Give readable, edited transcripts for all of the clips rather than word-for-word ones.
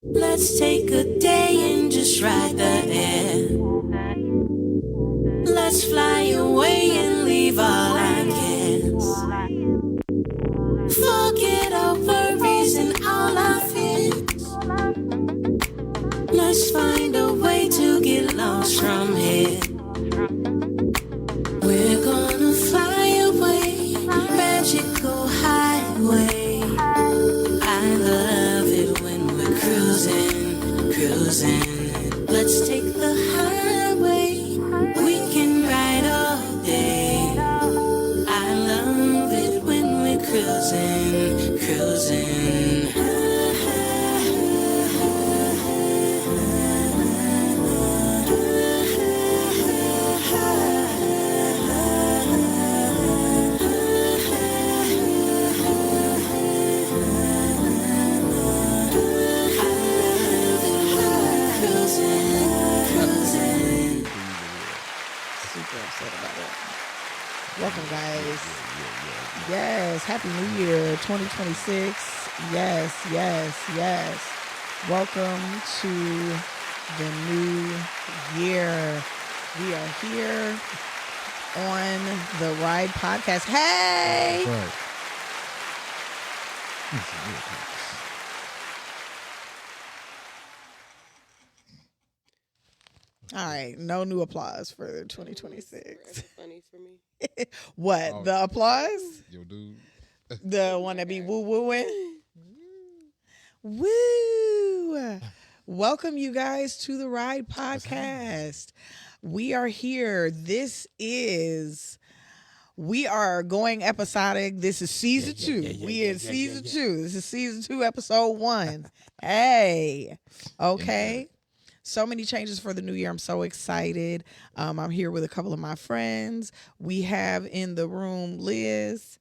Let's take a day and just ride the air. Let's fly away and leave all our cares. Forget our worries and all our fears. Let's find a way to get lost from here. We're gonna fly away, magical highway. I love it when we're cruising, cruising. Let's take the highway, we can ride all day. I love it when we're cruising, cruising. Super upset about it. Welcome, guys. Yes, Happy New Year 2026. Yes, yes, yes. Welcome to the new year. We are here on the Ride Podcast. Hey! Right. All right, no new applause for 2026. Forever funny for me. What? Oh. The applause? Yo, dude. The one that be woo-wooing? Woo! Welcome, you guys, to the Ride Podcast. We are here. We are going episodic. This is season 2. We in season 2. This is season 2, episode 1. Hey. Okay. So many changes for the new year. I'm so excited. I'm here with a couple of my friends. We have in the room Liz.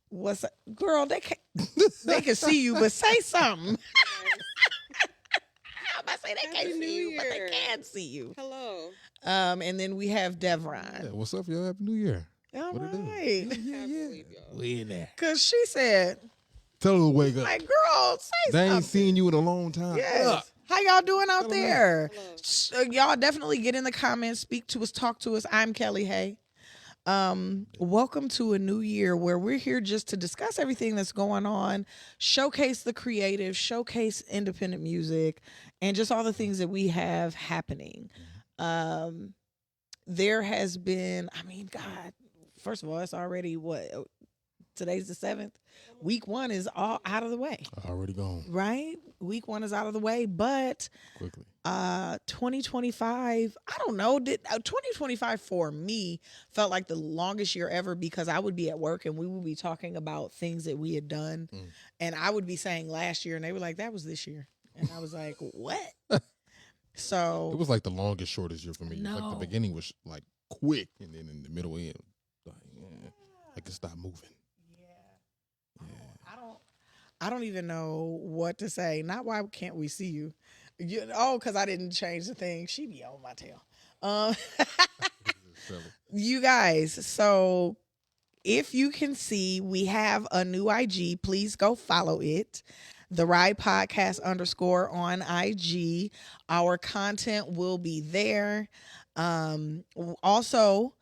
What's up? Girl, they can see you, but say something. I'm about to say they can't see you, but they can see you. Hello. And then we have Devron. Yeah, what's up, y'all? Happy New Year. All What it do? right. Can't believe y'all. We in there. Because she said, Tell her to wake up. like, girl, say They something. ain't seen you in a long time. Yes. Up. How y'all doing out Tell 'em there? Hello. Y'all definitely get in the comments, speak to us, talk to us. I'm Kelly Hay. Welcome to a new year where we're here just to discuss everything that's going on, showcase the creative, showcase independent music, and just all the things that we have happening. There has been, God, first of all, it's already today's the 7th. Week 1 is all out of the way, Already gone. right? Week 1 is out of the way, but Quickly. 2025, I don't know, 2025 for me felt like the longest year ever because I would be at work and we would be talking about things that we had done, and I would be saying last year and they were like, that was this year, and I was like, what? So It was like the longest, shortest year for me. No. Like the beginning was like quick, and then in the middle end, I could stop moving. I don't even know what to say. Not why can't we see you? Because I didn't change the thing. She be on my tail. You guys, so if you can see, we have a new IG. Please go follow it. The Ride Podcast _ on IG. Our content will be there. Also,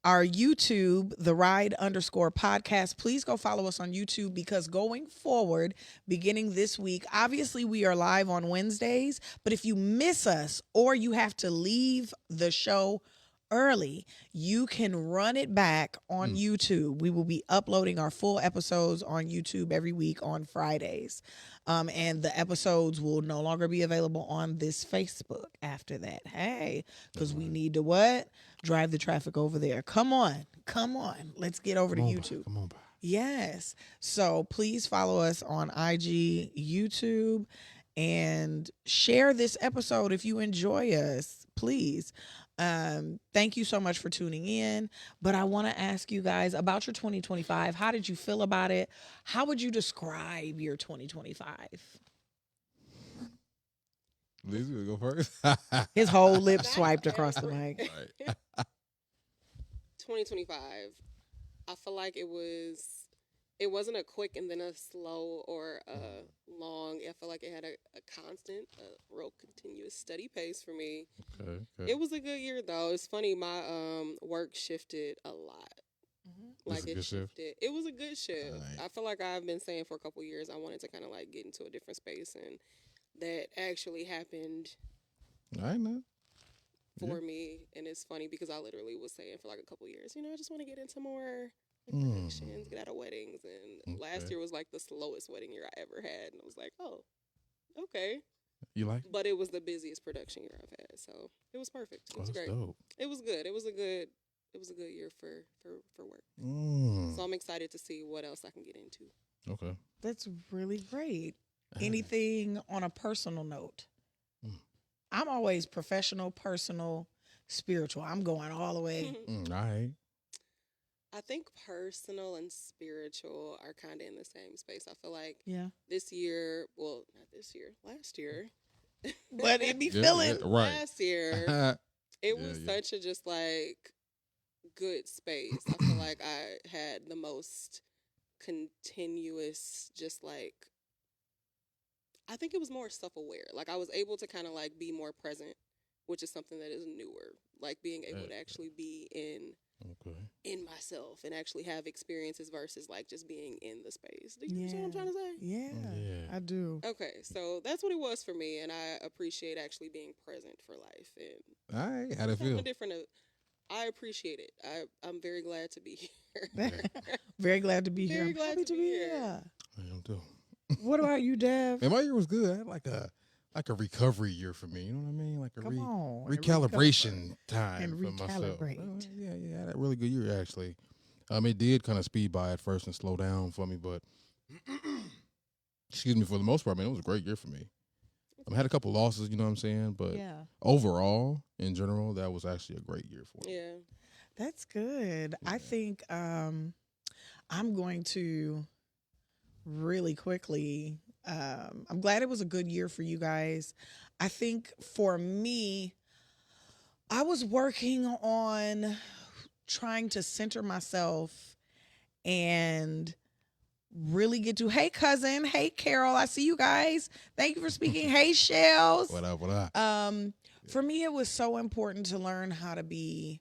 our YouTube, the Ride _ podcast. Please go follow us on YouTube because going forward, beginning this week, obviously we are live on Wednesdays, but if you miss us or you have to leave the show early, you can run it back on YouTube. We will be uploading our full episodes on YouTube every week on Fridays. And the episodes will no longer be available on this Facebook after that. Hey, because we need to what? Drive the traffic over there. Come on. Let's get over to YouTube. Come on, bye. Yes. So please follow us on IG, YouTube, and share this episode if you enjoy us, please. Thank you so much for tuning in. But I want to ask you guys about your 2025. How did you feel about it? How would you describe your 2025? Liz, you go first? His whole lip swiped across the mic. Right. 2025. I feel like it was it wasn't a quick and then a slow or a long. I feel like it had a constant, real continuous, steady pace for me. Okay. It was a good year though. It's funny, my work shifted a lot. Was it a Like good it shift? shifted. It was a good shift. Alright. I feel like I've been saying for a couple years I wanted to kind of like get into a different space, and that actually happened All right, now. for me. And it's funny because I literally was saying for like a couple years, I just want to get into more like, Mm. productions, get out of weddings. And last Okay. year was like the slowest wedding year I ever had, and I was like, oh, okay. You like it? But it was the busiest production year I've had, so it was perfect. It Oh, was that's great. dope. It was good. It was a good year for work. Mm. So I'm excited to see what else I can get into. Okay. That's really great. Anything on a personal note? Mm. I'm always professional, personal, spiritual. I'm going all the way. All right. I think personal and spiritual are kind of in the same space. I feel like Yeah. this year, well, not this year, last year. But it be Yeah, feeling. yeah, right. Last year, it Yeah, was yeah. such a just like good space. I feel like I had the most continuous, just like, I think it was more self-aware. Like I was able to kind of like be more present, which is something that is newer. Like being able to actually be Okay. in myself and actually have experiences versus like just being in the space. Do you understand what I'm trying to say? Yeah, Yeah. I do. Okay, so that's what it was for me, and I appreciate actually being present for life and All right. How'd it having feel? a different. I appreciate it. I'm very glad to be here. Very glad to be here. Very I'm glad happy to be here. I am too. What about you, Dev? Man, my year was good. I had like a recovery year for me. You know what I mean? Like a Come on. and recalibration time and for myself. recalibrate. Yeah. I had a really good year actually. It did kind of speed by at first and slow down for me, but excuse me, for the most part, man, it was a great year for me. I had a couple losses, you know what I'm saying, but Yeah, overall, in general, that was actually a great year for me. Yeah. that's good. I Yeah. think I'm going to really quickly. I'm glad it was a good year for you guys. I think for me, I was working on trying to center myself and really get to, hey cousin, hey Carol, I see you guys. Thank you for speaking. Hey Shells. What up? For me, it was so important to learn how to be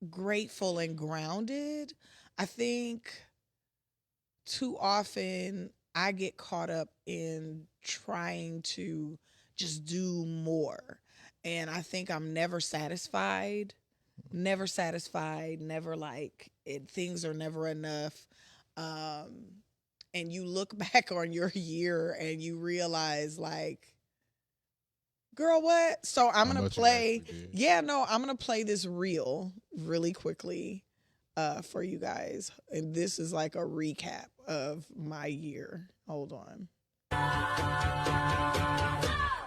grateful and grounded. I think too often I get caught up in trying to just do more. And I think I'm never satisfied, never like things are never enough. And you look back on your year and you realize like, girl, what? So I'm How going much to you play. actually did. Yeah, no, I'm going to play this reel really quickly for you guys. And this is like a recap of my year. Hold on.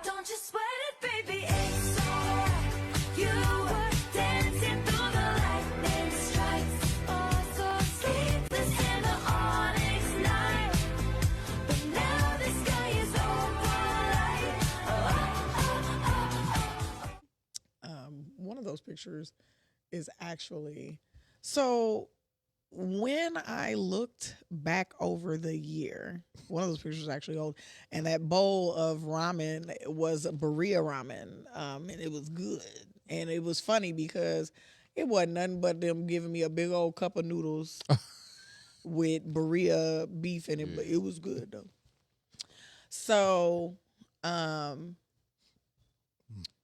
Don't you sweat it, baby, it's alright. You were dancing through the lightning strikes. Oh, so sleepless in the onyx night. But now the sky is opalite. One of those pictures is actually so when I looked back over the year, one of those pictures is actually old, and that bowl of ramen was a Berea ramen, and it was good. And it was funny because it wasn't nothing but them giving me a big old cup of noodles with Berea beef in it, but it was good though. So,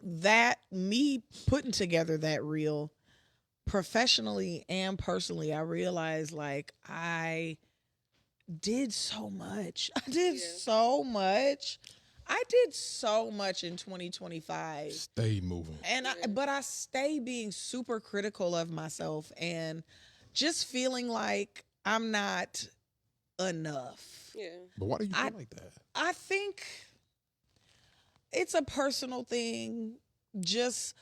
that me putting together that reel professionally and personally, I realized like I did so much. I did Yeah. so much. I did so much in 2025. Stay moving. And but I stay being super critical of myself and just feeling like I'm not enough. Yeah. But why do you feel like that? I think it's a personal thing. Just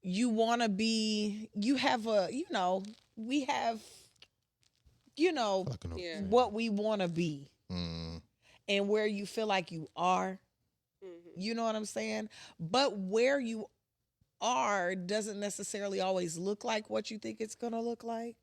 you want to be, you have a, we have, I like I know what you're Yeah. saying. what we want to be Mm. and where you feel like you are. Mm-hmm. You know what I'm saying? But where you are doesn't necessarily always look like what you think it's going to look like.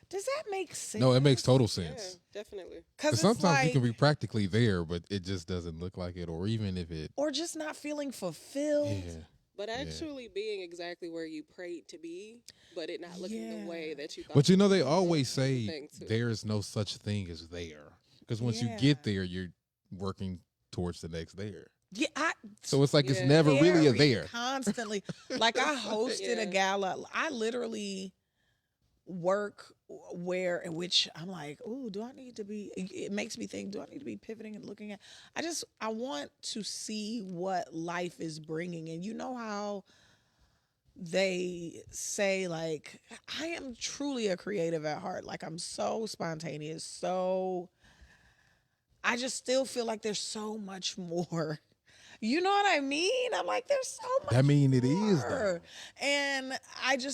Does that make sense? No, it makes total Yeah, sense. definitely. Because Because sometimes you can be practically there, but it just doesn't look like it. Or even if it, or just not feeling fulfilled. yeah. But Yeah. actually being exactly where you prayed to be, but it not looking the way that you thought. But you know, it they would, always is the say thing, too. there's no such thing as there. Because once you Yeah. get there, you're working towards the next there. Yeah, So it's like it's Yeah. never really a very there. constantly. Like I hosted a Yeah. gala. I literally work where in which I'm like, ooh, do I need to be? It makes me think, do I need to be pivoting and looking at? I want to see what life is bringing, and you know how they say like I am truly a creative at heart. Like I'm so spontaneous, so I just still feel like there's so much more. You know what I mean? I'm like, there's so much. I mean, it is though. more. And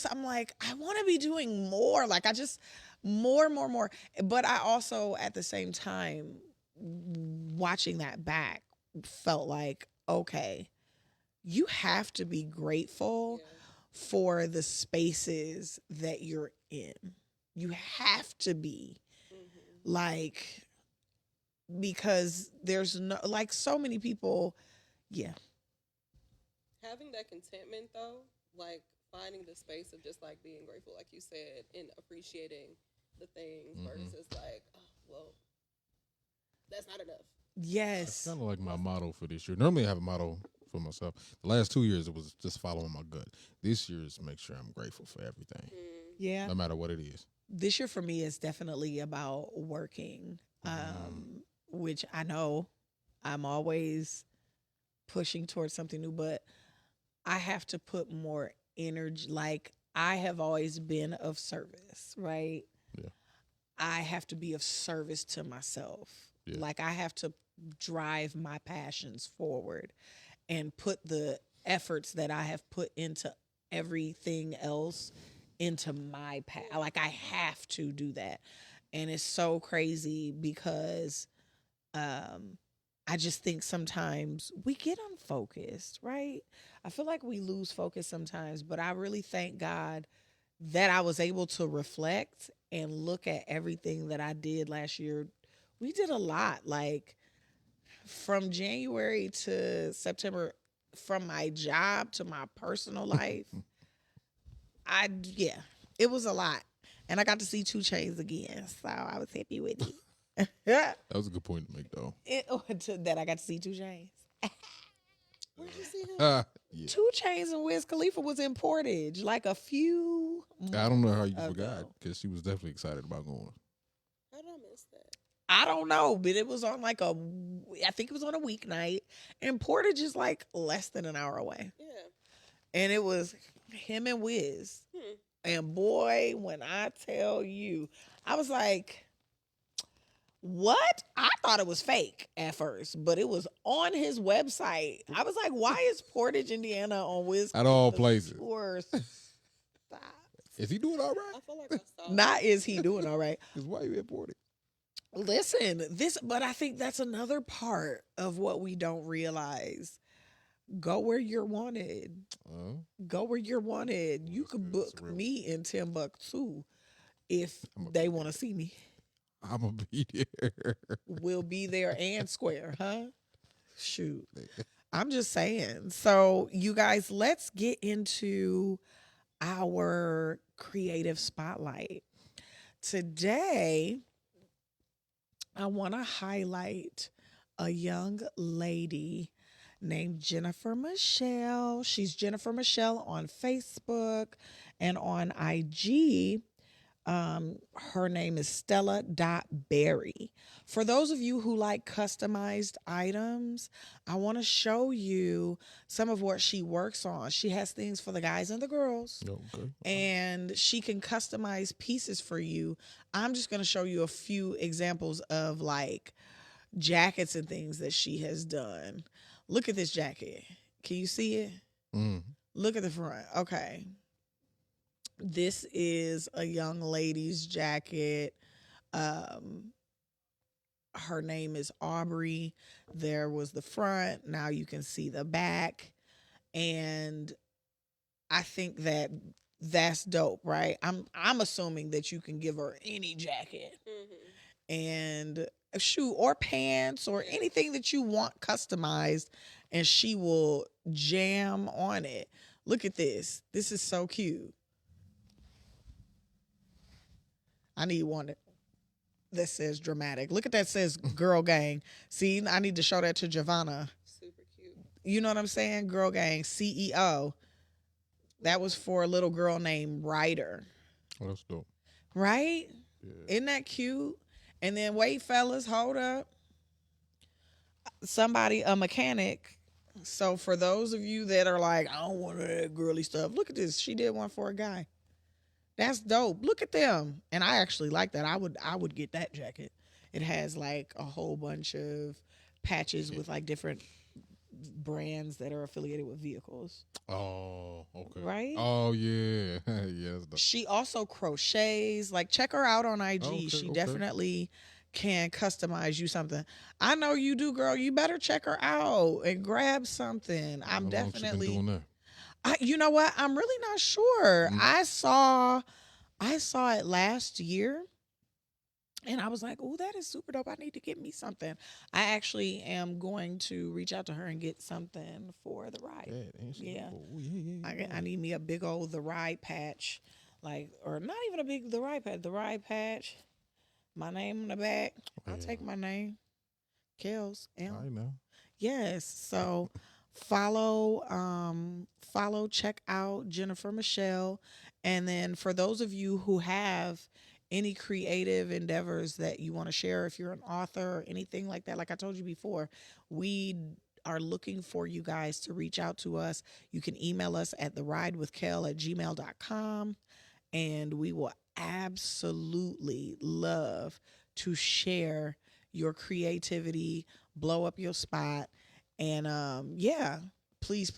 I'm like, I want to be doing more. Like I just more. But I also at the same time watching that back felt like, okay, you have to be grateful Yeah. for the spaces that you're in. You have to be like, because there's no, like so many people, yeah. Having that contentment though, like finding the space of just like being grateful, like you said, and appreciating the things versus like, oh well, that's not enough. It's Yes. kind of like my motto for this year. Normally, I have a motto for myself. The last 2 years, it was just following my gut. This year is make sure I'm grateful for everything, Yeah. no matter what it is. This year for me is definitely about working, which I know I'm always pushing towards something new, but I have to put more energy. Like I have always been of service, right? Yeah. I have to be of service to myself. Yeah. Like I have to drive my passions forward and put the efforts that I have put into everything else into my path. Like I have to do that. And it's so crazy because I just think sometimes we get unfocused, right? I feel like we lose focus sometimes, but I really thank God that I was able to reflect and look at everything that I did last year. We did a lot, like from January to September, from my job to my personal life. It was a lot. And I got to see 2 Chains again, so I was happy with it. That was a good point to make, though. That I got to see 2 Chains. Where'd you see him? Yeah. 2 Chains and Wiz Khalifa was in Portage, like a few. I don't know how you ago. forgot because she was definitely excited about going. How did I miss that? I don't know, but it was on I think it was on a weeknight, and Portage is like less than an hour away, Yeah. and it was him and Wiz. And boy, when I tell you, I was like, what? I thought it was fake at first, but it was on his website. I was like, why is Portage, Indiana on Wiz? At all Khalifa's places. tour? Stop. Is he doing all right? I feel like I saw Not is he doing all right? Because why you imported? Listen, but I think that's another part of what we don't realize. Go where you're wanted. Go where you're wanted. You could book me in Timbuktu if they want to see me. I'm going to be there. We'll be there and square, huh? Shoot. I'm just saying. So, you guys, let's get into our creative spotlight. Today, I want to highlight a young lady named Jennifer Michelle. She's Jennifer Michelle on Facebook and on IG. Her name is Stella.Berry. For those of you who like customized items, I want to show you some of what she works on. She has things for the guys and the girls. Okay. And she can customize pieces for you. I'm just going to show you a few examples of like jackets and things that she has done. Look at this jacket. Can you see it? Look at the front. Okay. This is a young lady's jacket. Her name is Aubrey. There was the front. Now you can see the back. And I think that that's dope, right? I'm assuming that you can give her any jacket and a shoe or pants or anything that you want customized, and she will jam on it. Look at this. This is so cute. I need one that says dramatic. Look at that says girl gang. See, I need to show that to Giovanna. Super cute. You know what I'm saying? Girl gang, CEO. That was for a little girl named Ryder. Oh, that's dope. Right? Yeah. Isn't that cute? And then wait, fellas, hold up. Somebody, a mechanic. So for those of you that are like, I don't want that girly stuff, look at this. She did one for a guy. That's dope. Look at them. And I actually like that. I would get that jacket. It has like a whole bunch of patches with like different brands that are affiliated with vehicles. Oh, okay. Right? Oh, yeah. Yeah, that's dope. She also crochets. Like, check her out on IG. Okay, She okay. definitely can customize you something. I know you do, girl. You better check her out and grab something. I'm How long she been definitely. doing that? You know what? I'm really not sure. Mm. I saw it last year, and I was like, "Oh, that is super dope. I need to get me something." I actually am going to reach out to her and get something for the ride. Yeah. Oh, yeah. I need me a big old the ride patch, like, or not even a big the ride patch. The ride patch, my name on the back. I'll Yeah. take my name, Kel's. I know. Yes. So follow, check out Jennifer Michelle. And then for those of you who have any creative endeavors that you want to share, if you're an author or anything like that, like I told you before, we are looking for you guys to reach out to us. You can email us at theridewithkel@gmail.com, and we will absolutely love to share your creativity, blow up your spot. And yeah, please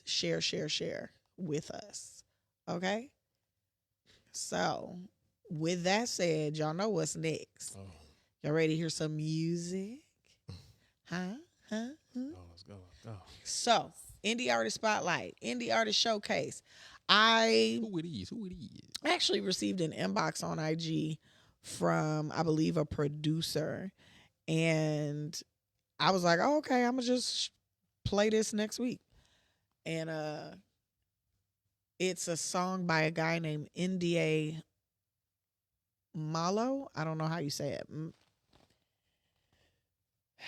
share with us. Okay? So, with that said, y'all know what's next. Oh, Y'all ready to hear some music? Huh? let's go. So, Indie Artist Spotlight, Indie Artist Showcase. I Who it is? actually received an inbox on IG from, I believe, a producer. And I was like, oh, okay, I'm going to just play this next week. And it's a song by a guy named Indie Malo. I don't know how you say it.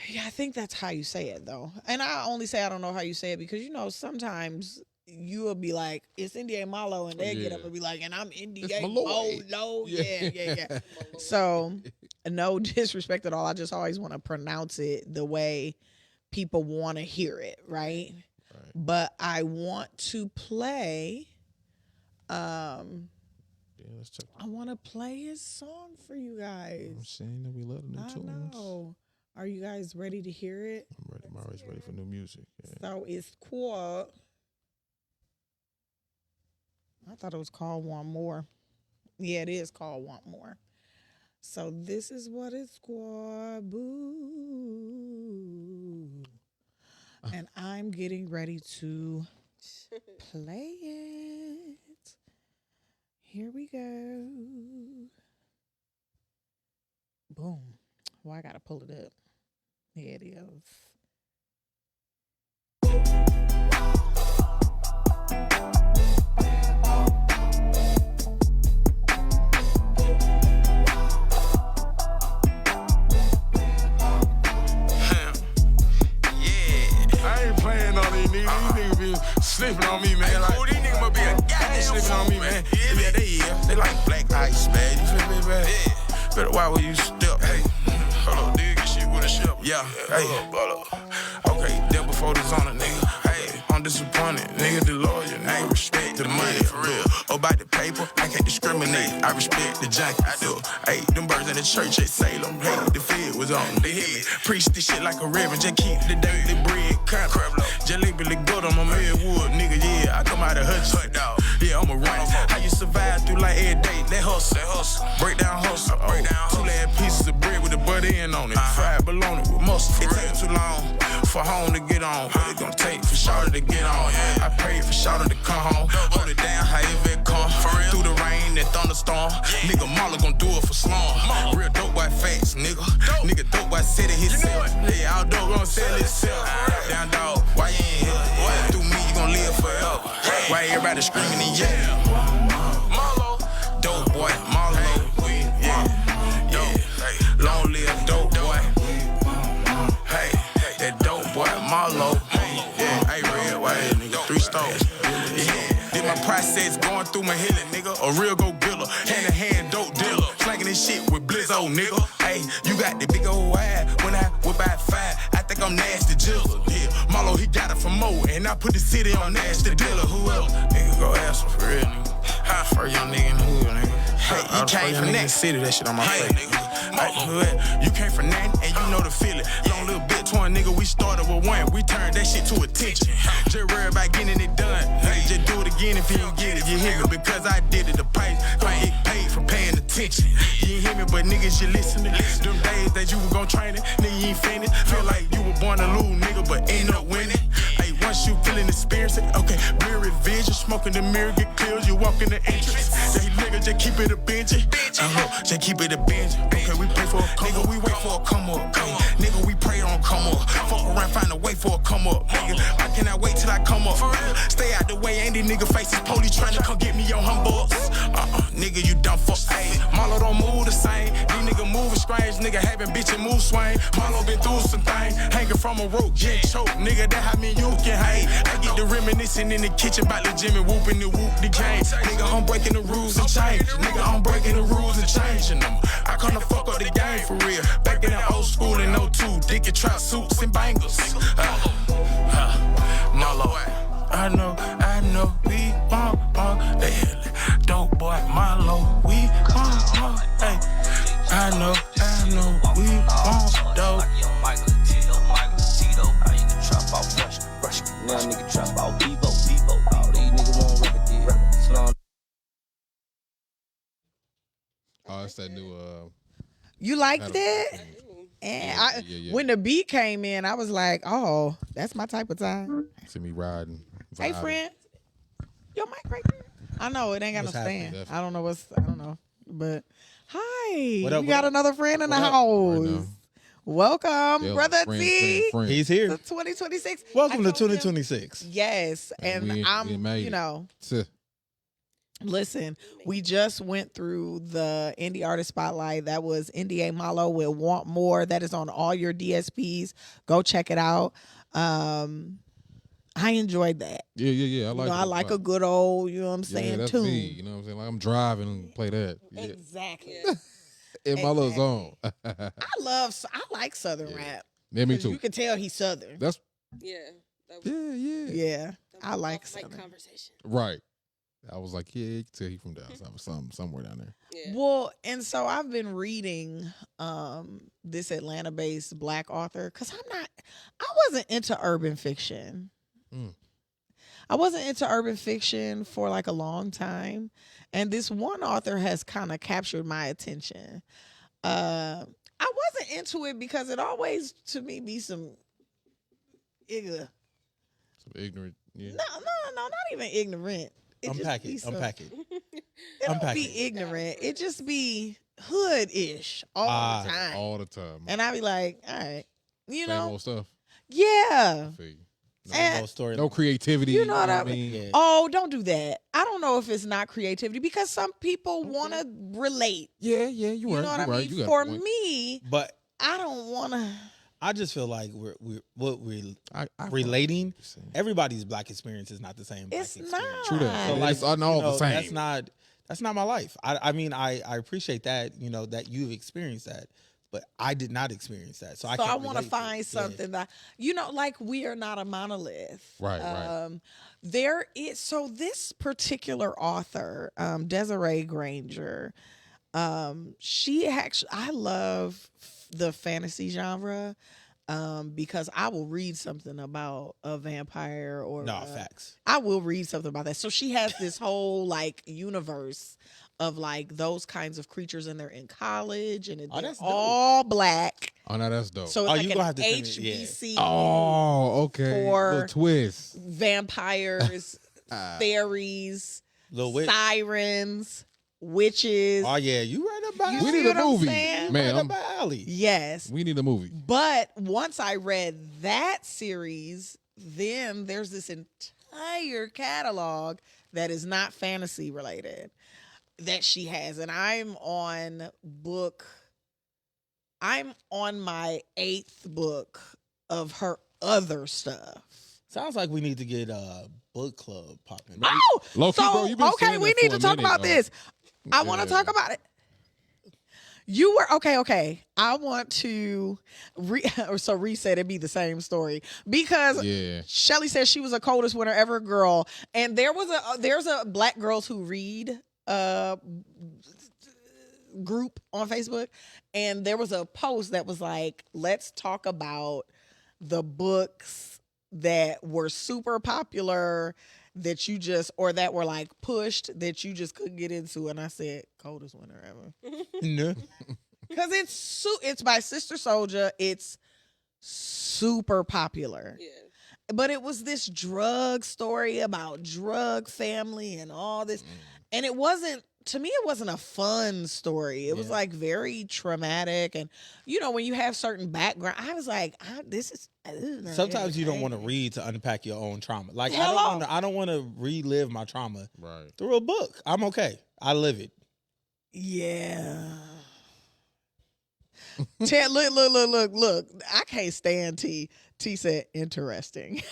Yeah, I think that's how you say it, though. And I only say I don't know how you say it because, you know, sometimes you will be like, it's Indie Malo, and they get up and be like, and I'm Indie Malo. Yeah. So, no disrespect at all. I just always want to pronounce it the way people want to hear it, right? But I want to play. Yeah, let's check. I want to play his song for you guys. I'm saying that we love the new I tunes. know. Are you guys ready to hear it? I'm ready. I'm always ready for new music. Yeah. So it's called. I thought it was called Want More. Yeah, it is called Want More. So this is what it's called. Boo. And I'm getting ready to play it. Here we go. Boom. Well, I got to pull it up. Here it is. Slipping on me, man. Like, these niggas must be a goddamn slipping on me, man. Yeah, they is. They like black ice, man. You feel me, man? Yeah. Better why would you step? Hey, hold up, dig your shit with a ship. Yeah, hey, hold up. Okay, then before this on a nigga. Hey, I'm disappointed. Nigga, the lawyer, nigga, respect the money, for real. About the paper, I can't discriminate. I respect the junkie, I do. Hey, them birds in the church at Salem. Hey, the Fed was on. They hit me. Preach this shit like a reverend. Just keep the daily bread coming. Jalopy look good on my Redwood, nigga, yeah. I come out of Hutch dog. Yeah, I'm a run. How you survive through like every day? That hustle. Break down hustle. Two last pieces of bread with the butter in on it. Fried bologna with mustard. It take too long for home to get on. What it gonna take for Shawty to get on? I paid for Shawty to come home. Hold it down, however it come. long. Nigga Marla gon' do it for slum. Real dope boy facts, nigga. Nigga dope boy said it himself. Yeah, all dope gon' sell itself. Down dog, why you ain't here? Through me, you gon' live forever. Why everybody screaming and yelling? Marlo, dope boy, Marlo. Yeah, long live dope boy. Hey, that dope boy, Marlo. Yeah, hey, red, white, nigga, 3 stars. Yeah. Did my process going through my healing, nigga. A real go-giller, hand-to-hand dope dealer. Slanging this shit with Blizzo, nigga. Hey, you got the big old eye. When I whip out 5, I think I'm nasty jiller. Yeah, Marlo, he got it from Mo, and I put the city on nasty dealer. Who else? Nigga, go ask him for real, nigga. High for young nigga in the hood, nigga. Hey, you came from that city, that shit on my face, nigga. Hey, you came from that, and you know the feeling. Long little bit, twin, nigga, we started with 1. We turned that shit to attention. Just worry about getting it done. Hey, just do it again if you don't get it. You hear me? Because I did it. The price, I get paid for paying attention. You ain't hear me, but niggas, you listening. Them days that you were gon' train it, nigga, you ain't finished. Feel like you were born to lose, nigga, but end up winning. Hey, once you feeling experiencing, okay, blurry vision, smoking the mirror, get clear, you walk in the entrance. Hey, nigga, just keep it a bench. Just keep it a bench. Okay, we pray for a come up. Nigga, we wait for a come up. Hey, nigga, we pray on come up. Fuck around, find a way for a come up. Nigga, I cannot wait till I come up. Stay out the way, ain't these nigga faces police trying to come get me your humbugs. Nigga, you dumb fuck. Hey, Marlo don't move the same. These nigga moving strange. Nigga having bitch and move swing. Marlo been through some things. Hanging from a rope, get choked. Nigga, that how me you can hate. I get the reminiscing in the kitchen about the Jimmy whooping the whoop the game. Nigga, I'm breaking the rules and change. Nigga, I'm breaking the rules and changing them. I come to fuck up the game for real. Back in the old school in 02, dick and trap suits and bangles. Marlo, I know, we want the dope boy Marlo, we want, hey. I know, we want dope. Now nigga trap out Vivo. All these niggas want record deal. Oh, it's that new. You liked it? And when the beat came in, I was like, oh, that's my type of time. See me riding. Hey, vibing. friend. Your mic right there. I know it ain't got What's no happening? stand. I don't know. But hi. What up, We what got up? another friend in the What up? house. Right now. Welcome, Yeah, brother friend, T. friend. He's To here. 2026. Welcome I to told him- 2026. Yes. And we I'm, made you it. know, Tuh. listen, we just went through the Indie Artist Spotlight. That was NDA Malo with Want More. That is on all your DSPs. Go check it out. I enjoyed that. Yeah. I like. I like a good old, you know what I'm saying, that's tune. me. You know what I'm saying? Like I'm driving and play that. Yeah. Exactly. In my little zone. I like Southern rap. Yeah, me 'Cause too. You can tell he's Southern. That's Yeah. That was, yeah. Yeah, that I was like off-mic Southern. conversation. Right. I was like, yeah, you can tell he from down south, somewhere down there. Yeah. Well, and so I've been reading this Atlanta-based Black author because I wasn't into urban fiction. Mm. I wasn't into urban fiction for like a long time, and this one author has kind of captured my attention. I wasn't into it because it always, to me, be some Some ignorant. Yeah. No, not even ignorant. Unpack It it. Unpack it. It don't Unpack be it. ignorant. It just be hood-ish all the time. All the time. And I be like, all right, you Same know, old stuff. yeah. I feel you. And- Whole story. No creativity. You know what I mean? Yeah. Oh, don't do that. I don't know if it's not creativity because some people want to relate. Yeah, you You right. know what I you right. mean? You got a For point. me, But I don't want to. I just feel like we're I relating. Saying. Everybody's black experience is not the same. It's black not. experience. True that. So It like, is not all the same. That's not my life. I mean, I appreciate that, you know, that you've experienced that, but I did not experience that. So I So I can't want to relate find it. Yeah. something that, like we are not a monolith. Right. There is, so this particular author, Desiree Granger, she actually, I love the fantasy genre because I will read something about a vampire or No, facts. I will read something about that. So she has this whole like universe of like those kinds of creatures, and they're in college, and they're that's dope. all black. Oh, no, that's dope. So it's Oh, like you an gonna have to send me- yeah. HBC oh, okay. For- Little twist. vampires, fairies, Lil Wit. sirens. witches. Oh yeah, you right about You We see need a what I'm movie, saying? man. right up my alley. Yes. We need a movie. But once I read that series, then there's this entire catalog that is not fantasy related that she has. And I'm on my 8th book of her other stuff. Sounds like we need to get a book club popping. Oh, Low-key, so bro, you been okay, saying we that need for to a talk minute, about though. this. I want to Yeah. talk about it. You were okay. I want to so Reese said it'd be the same story because Yeah. Shelly said she was a coldest winter ever girl, and there's a Black Girls Who Read group on Facebook, and there was a post that was like, let's talk about the books that were super popular that you just or that were like pushed that you just couldn't get into. And I said, coldest winter ever. No. Because it's by Sister Soldier. It's super popular. Yeah. But it was this drug story about drug family and all this. And it wasn't, to me, it wasn't a fun story. It was Yeah. like very traumatic. And, when you have certain background, I was like, this is not Sometimes you don't want to entertaining. read to unpack your own trauma. Like Hello. I don't want to relive my trauma Right. through a book. I'm okay. I live it. Yeah. Ted, look. I can't stand T. T said, interesting.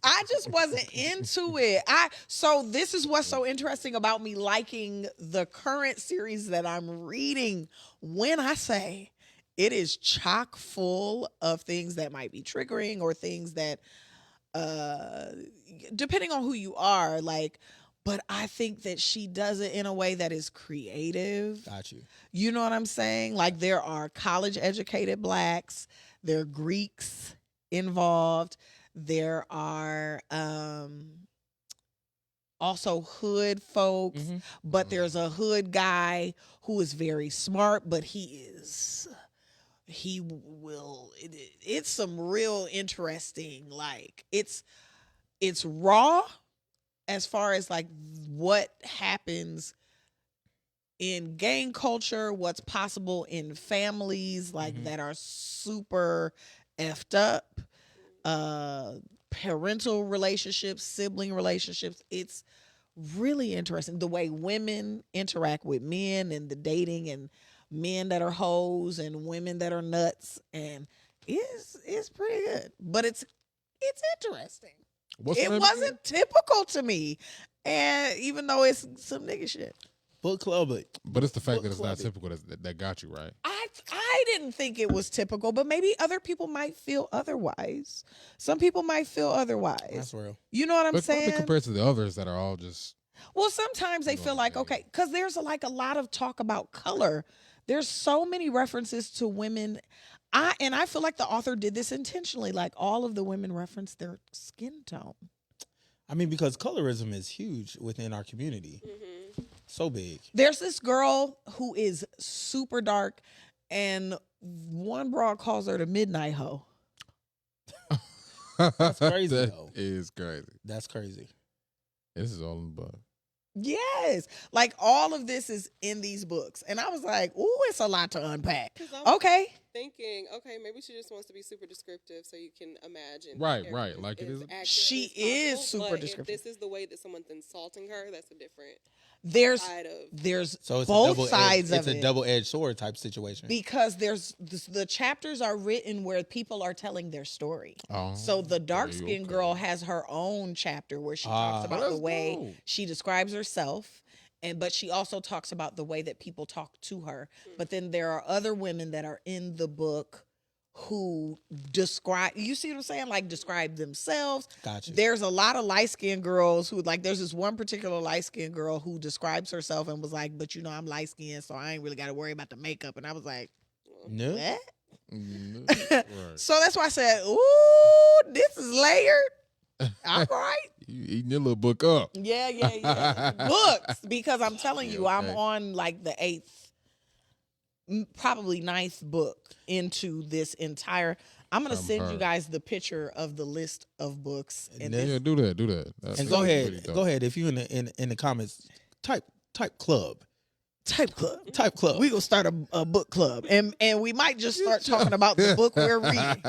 I just wasn't into it. So this is what's so interesting about me liking the current series that I'm reading. When I say it is chock full of things that might be triggering or things that depending on who you are, but I think that she does it in a way that is creative. Got you. You know what I'm saying? Like there are college educated Blacks, there are Greeks involved, there are also hood folks, but there's a hood guy who is very smart, but it's some real interesting, it's raw as far as like what happens in gang culture, what's possible in families that are super effed up, parental relationships, sibling relationships. It's really interesting the way women interact with men and the dating and men that are hoes and women that are nuts, and it's pretty good. But it's interesting. What's It the name wasn't typical to me, and even though it's some nigga shit. Book club it. But it's the fact that it's Book not club typical that got you, right? I didn't think it was typical, but maybe other people might feel otherwise. Some people might feel otherwise. That's real. You know what I'm But probably saying? compared to the others that are all just Well, sometimes they feel like, okay, because there's a lot of talk about color. There's so many references to women. I feel like the author did this intentionally. Like all of the women reference their skin tone. I mean, because colorism is huge within our community. So big. There's this girl who is super dark, and one broad calls her the midnight hoe. That's crazy, That though. is crazy. That's crazy. This is all in the book. Yes. Like all of this is in these books. And I was like, ooh, it's a lot to unpack. 'Cause I'm Okay. thinking, okay, maybe she just wants to be super descriptive so you can imagine. Right, the right, character like it is- accurate She as is possible, super but descriptive. If this is the way that someone's insulting her, that's a different There's side of. So it's both sides of It's it. a double-edged sword type situation. Because the chapters are written where people are telling their story. Oh, So the dark okay. skinned girl has her own chapter where she talks about the That's way dope. she describes herself. But she also talks about the way that people talk to her. But then there are other women that are in the book who describe, you see what I'm saying? Like describe themselves. Gotcha. There's a lot of light-skinned girls who there's this one particular light-skinned girl who describes herself and was like, but I'm light-skinned, so I ain't really got to worry about the makeup. And I was like, No. what? Right. So that's why I said, ooh, this is layered. All right. You eating your little book up. Yeah. Books, because I'm telling you, I'm Okay. on like the 8th, probably 9th book into this entire. I'm gonna I'm send you hurt. guys the picture of the list of books. And then- Yeah, do that. That's And go really ahead, dope. go ahead. If you in the comments, type club, type club. type club. We gonna start a book club, and we might just start talking about the book we're reading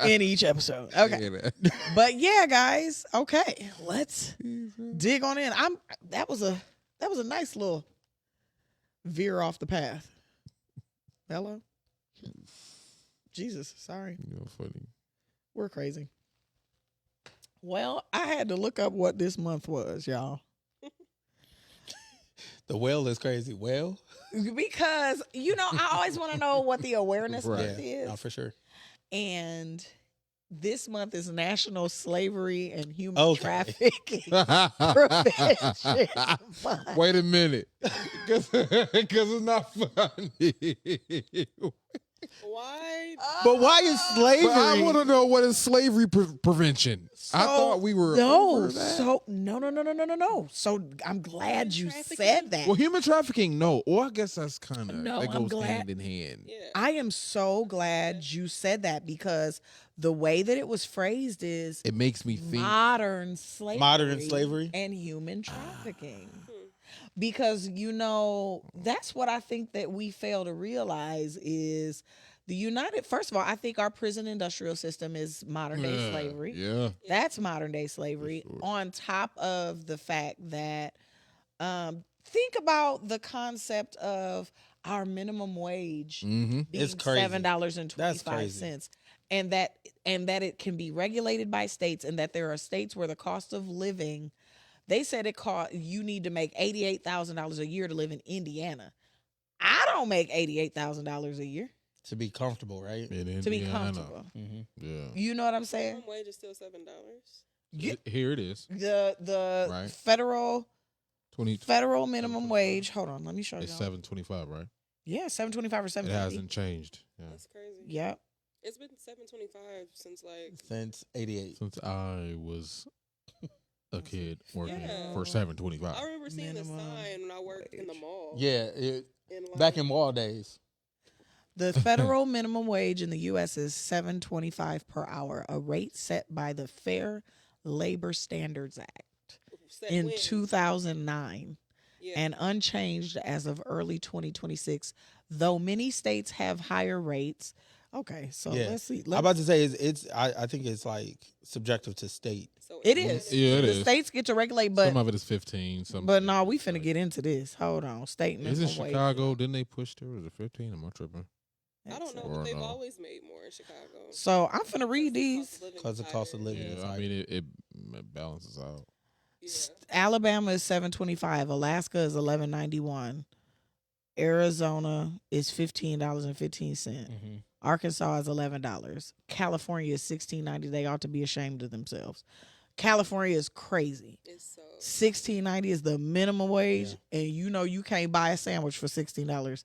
in each episode. Okay, but yeah, guys. Okay, let's dig on in. That was a nice little veer off the path. Hello, Jesus. Sorry, You're funny. we're crazy. Well, I had to look up what this month was, y'all. The whale is crazy. Whale? Because, I always want to know what the awareness Right. month is. No, for sure. And this month is National Slavery and Human Okay. Trafficking Prevention Month. Wait a minute, because it's not funny. Why? But why is slavery? But I want to know what is slavery prevention. I thought we were over that. No. So I'm glad you Trafficking? said that. Well, human trafficking, no. Or I guess that's kind of No, that I'm goes glad- hand in hand. Yeah. I am so glad you said that because the way that it was phrased is It makes me think. modern slavery, and human trafficking. Because that's what I think that we fail to realize is first of all, I think our prison industrial system is modern day slavery. Yeah. That's modern day slavery. For sure. On top of the fact that think about the concept of our minimum wage Mm-hmm. being It's crazy. $7.25, and that it can be regulated by states, and that there are states where the cost of living, they said you need to make $88,000 a year to live in Indiana. I don't make $88,000 a year To be comfortable, right? to be comfortable. Mm-hmm. Yeah. You know what I'm saying? Minimum wage is still $7. You- Here it is. the Right. federal 20. minimum wage. Hold on, let me show you. It's 7.25, right? Yeah, $7.25 or It $7.50. hasn't changed. Yeah. That's crazy. Yep. It's been $7.25 since like Since '88. Since I was a kid working Yeah. for 7.25. I remember seeing the Minimum sign when I worked in the wage. mall. Yeah, And like, back in mall days. The federal minimum wage in the U.S. is $7.25 per hour, a rate set by the Fair Labor Standards Act set in when? 2009 Yeah. and unchanged as of early 2026, though many states have higher rates. Okay, so Yeah. let's see. I'm about to say I think it's like subjective to state. So It it's- is. Yeah, it the is. states get to regulate, but Some of it is 15. Some. no, we finna get into this. Hold on, state Is minimum it wage. Chicago? Didn't they push there? Was it 15? Am I tripping? I don't know, Or but they've no. always made more in Chicago. So I'm finna read these. Because the cost of living. Yeah, is I higher. mean it balances out. Yeah. Alabama is $7.25. Alaska is $11.91. Arizona is $15.15. Mhm. Arkansas is $11. California is $16.90. They ought to be ashamed of themselves. California is crazy. It's so $16.90 is the minimum wage, and you can't buy a sandwich for $16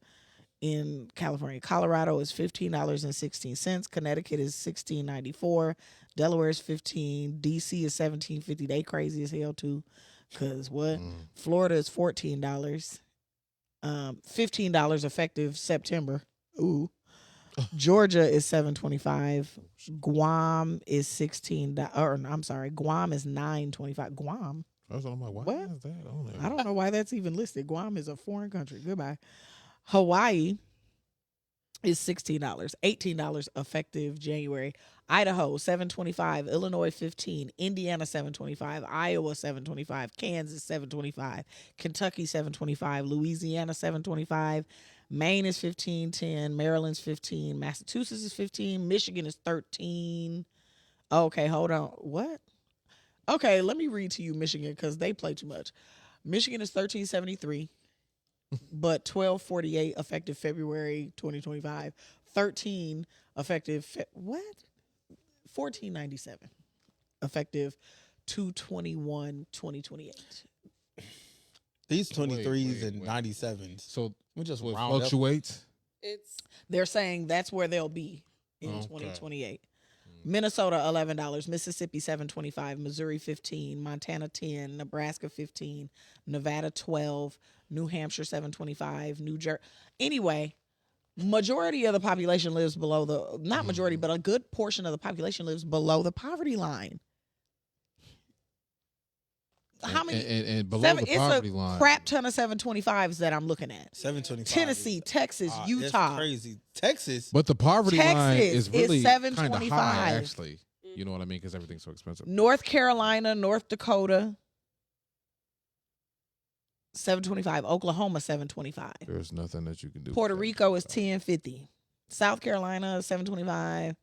in California. Colorado is $15.16. Connecticut is $16.94. Delaware is $15. DC is $17.50. They crazy as hell too. Cause what? Florida is $14. $15 effective September. Ooh. Georgia is $7.25. Guam is $16. Or I'm sorry, Guam is $9.25. Guam. I was like, why What? is that on there? I don't know why that's even listed. Guam is a foreign country. Goodbye. Hawaii is $16. $18 effective January. Idaho $7.25. Illinois $15. Indiana $7.25. Iowa $7.25. Kansas $7.25. Kentucky $7.25. Louisiana $7.25. Maine is $15.10. Maryland's $15. Massachusetts is $15. Michigan is $13. Okay, hold on. What? Okay, let me read to you Michigan because they play too much. Michigan is $13.73, but $12.48 effective February 2025. 13 effective what? $14.97 effective 2/21/2028. These 23s wait, and wait. 97s. So We just what round up. fluctuates? it's They're saying that's where they'll be in Okay. 2028. Minnesota $11, Mississippi $7.25, Missouri $15, Montana $10, Nebraska $15, Nevada $12, New Hampshire $7.25, New Jersey. Anyway, majority of the population lives below the, not majority, but a good portion of the population lives below the poverty line. How many? And below the poverty it's a line. crap ton of 725s that I'm looking at. 725. Tennessee, Texas, It's Utah. crazy. Texas. But the poverty line Texas is really is kind of 725. high, actually. You know what I mean? Because everything's so expensive. North Carolina, North Dakota, 725. Oklahoma, 725. There's nothing that you can do. Puerto with Rico is 725. 1050. South Carolina, 725.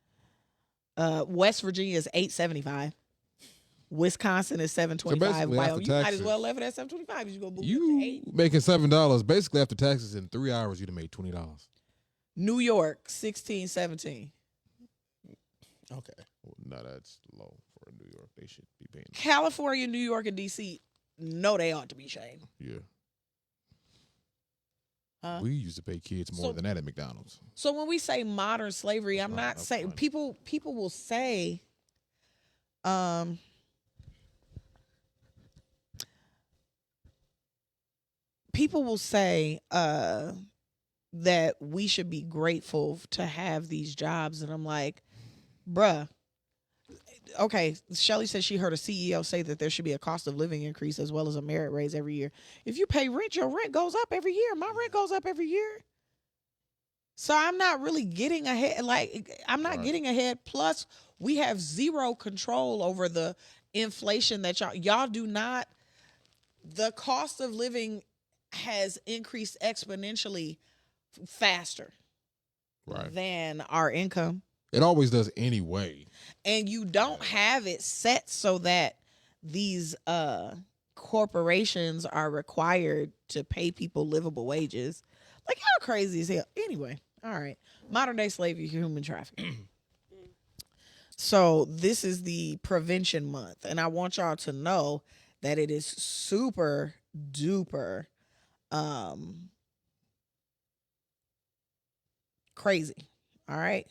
West Virginia is 875. Wisconsin is 725. basically after Wyoming, you might as taxes- well live it at 725. You go move up to You 8. making $7 basically after taxes in 3 hours, you'd have made $20. New York, 16, 17. Okay. Well, no, that's low for New York. They should be paying. California, New York, and DC, no, they ought to be shamed. Yeah. Huh? We used to pay kids more So- than that at McDonald's. So when we say modern slavery, That's I'm not not enough saying money. people will say, people will say that we should be grateful to have these jobs, and I'm like, bruh. Okay, Shelly says she heard a CEO say that there should be a cost of living increase as well as a merit raise every year. If you pay rent, your rent goes up every year. My rent goes up every year. So I'm not really getting ahead. Like, I'm not Right. getting ahead. Plus, we have zero control over the inflation that y'all do not. The cost of living has increased exponentially faster Right. than our income. It always does anyway. And you don't have it set so that these corporations are required to pay people livable wages. Like, how crazy is hell? Anyway, all right. Modern day slavery, human trafficking. So this is the prevention month, and I want y'all to know that it is super duper crazy. All right.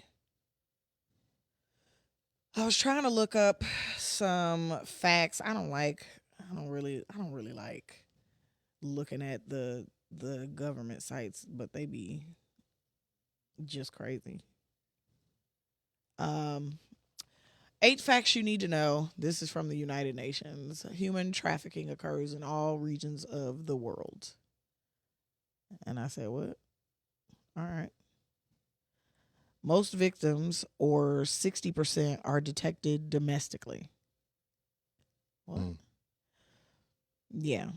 I was trying to look up some facts. I don't really like looking at the government sites, but they be just crazy. 8 facts you need to know. This is from the United Nations. Human trafficking occurs in all regions of the world. And I said, what? All right. Most victims, or 60%, are detected domestically. What? Mm. Yeah.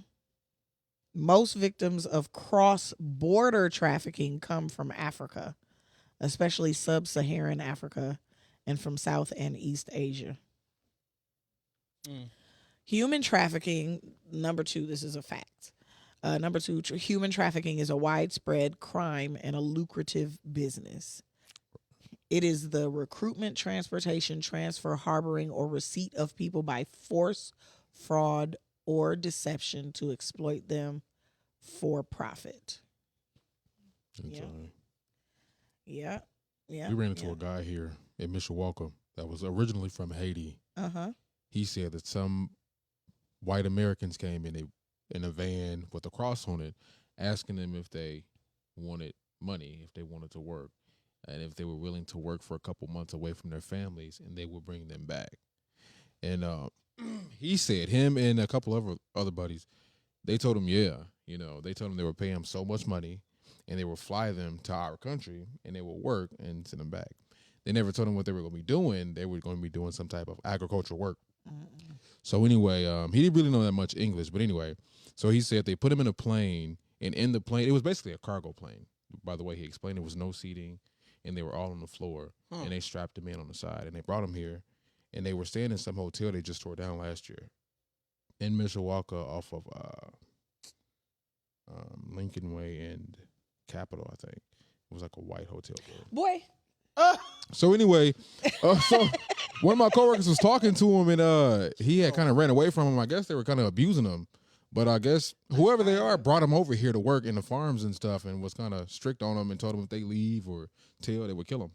Most victims of cross-border trafficking come from Africa, especially sub-Saharan Africa, and from South and East Asia. Human trafficking, number 2, this is a fact. Number 2, human trafficking is a widespread crime and a lucrative business. It is the recruitment, transportation, transfer, harboring, or receipt of people by force, fraud, or deception to exploit them for profit. It's, Yeah. Yeah. Yeah. We ran into a guy here in Mishawaka that was originally from Haiti. Uh-huh. He said that some white Americans came in a van with a cross on it, asking them if they wanted money, if they wanted to work, and if they were willing to work for a couple months away from their families, and they would bring them back. And he said, him and a couple of other buddies, they told him, they told him they would pay him so much money, and they would fly them to our country, and they would work and send them back. They never told him what they were going to be doing. They were going to be doing some type of agricultural work. So anyway, he didn't really know that much English, but anyway, so he said they put him in a plane, and in the plane, it was basically a cargo plane. By the way, he explained there was no seating, and they were all on the floor, and they strapped him in on the side, and they brought him here, and they were staying in some hotel they just tore down last year in Mishawaka off of Lincoln Way and Capitol, I think. It was like a white hotel building. Boy. So anyway, so one of my coworkers was talking to him, and he had kind of ran away from him. I guess they were kind of abusing him, but I guess whoever they are brought him over here to work in the farms and stuff, and was kind of strict on him and told him if they leave or tell, they would kill him.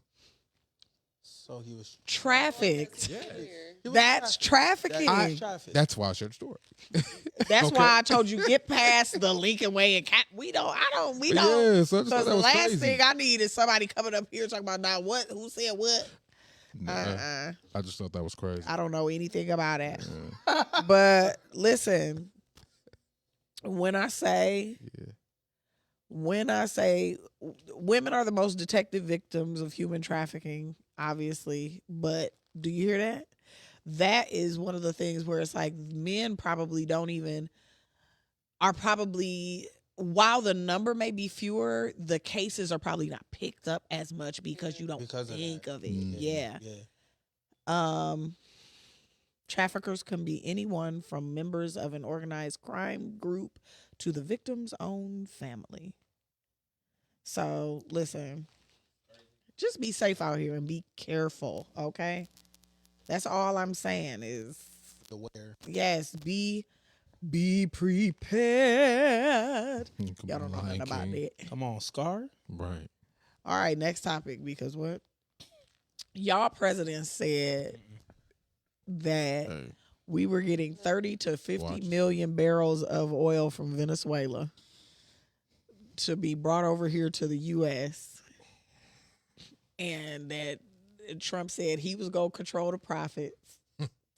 So he was trafficked. Here. he was That's trafficking. That's traffic. That's why I shared the story. That's Okay. why I told you get past the Lincoln Way and we don't. Yeah, so I just thought Because that the was last crazy. thing I need is somebody coming up here talking about now what, who said what. Nah, I just thought that was crazy. I don't know anything about it. But listen, when I say women are the most detected victims of human trafficking, obviously, but do you hear that? That is one of the things where it's like men probably are probably, while the number may be fewer, the cases are probably not picked up as much because you don't Because of think that. of it. Yeah. Traffickers can be anyone from members of an organized crime group to the victim's own family. So listen, just be safe out here and be careful, okay? That's all I'm saying is, Aware. yes, be prepared. Come Y'all don't know on, nothing Lion about King. that. Come on, Scar. Right. All right, next topic, because what? Y'all president said that Hey, we were getting 30 to 50 Watch. million barrels of oil from Venezuela to be brought over here to the U.S. And that Trump said he was going to control the profits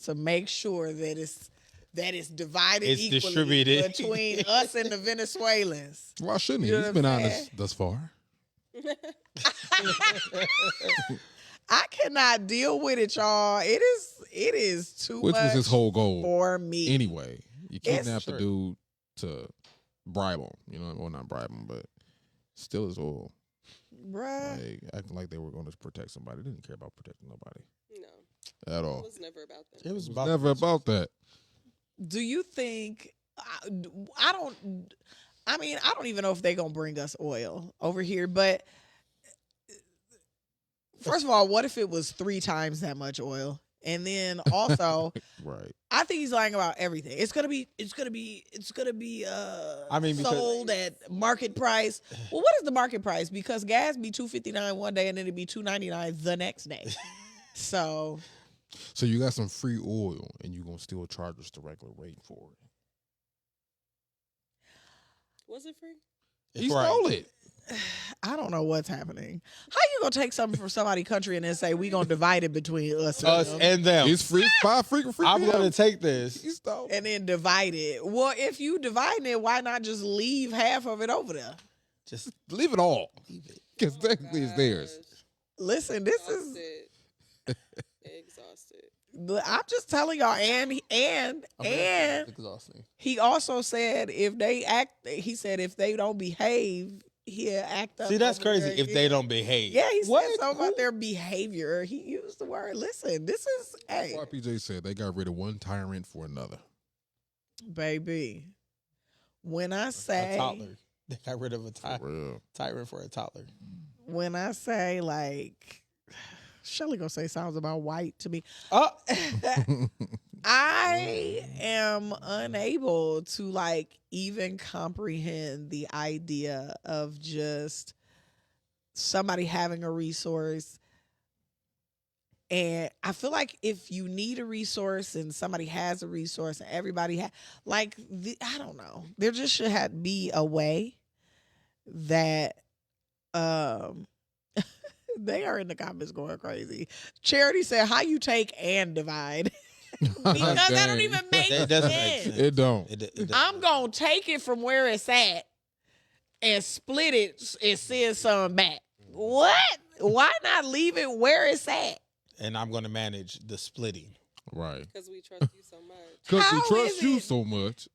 to make sure that it's divided It's equally distributed. between us and the Venezuelans. why shouldn't he? You know He's what been I'm saying? honest thus far. I cannot deal with it, y'all. It is too Which much was his whole goal for me. anyway. You kidnapped the Sure. dude to bribe him. You know, well, not bribe him, but still his oil. Bruh. Like, acting like they were going to protect somebody. They didn't care about protecting nobody No, at it all. was never about that. It was It about was never about that. Do you think I don't even know if they're going to bring us oil over here, but first of all, what if it was 3 times that much oil? And then also, Right. I think he's lying about everything. It's gonna be I mean, because- sold at market price. Well, what is the market price? Because gas be $2.59 one day and then it'd be $2.99 the next day. So So you got some free oil and you're going to still charge us the regular rate for it. Was it free? He Right. stole it. I don't know what's happening. How you gonna take something from somebody's country and then say we gonna divide it between us, Us them, and them. It's free. Buy free. I'm for going to him. take this. He stole it. and then divide it? Well, if you dividing it, why not just leave half of it over there? Just Leave it all. Because technically it's theirs. Gosh. Listen, this is. Exhausted. I'm just telling y'all, and exhausting. he also said if they don't behave, he'll act up. See, that's over there crazy if again. they don't behave. Yeah, he said What? something about their behavior. He used the word. Listen, this is hey, RPJ said they got rid of one tyrant for another. baby. When I A say toddler. They got rid of a For real. tyrant for a toddler. when I say like Shelly gonna say sounds about white to me. Oh, I am unable to like even comprehend the idea of just somebody having a resource. And I feel like if you need a resource and somebody has a resource and everybody I don't know. There just should be a way that they are in the comments going crazy. Charity said, "How you take and divide?" Because that don't Dang. even make That doesn't make sense. sense. It don't. I'm gonna take it from where it's at and split it and send some back. What? Why not leave it where it's at? And I'm going to manage the splitting. Right. Because we trust you so much. Because we How trust is you it- so much.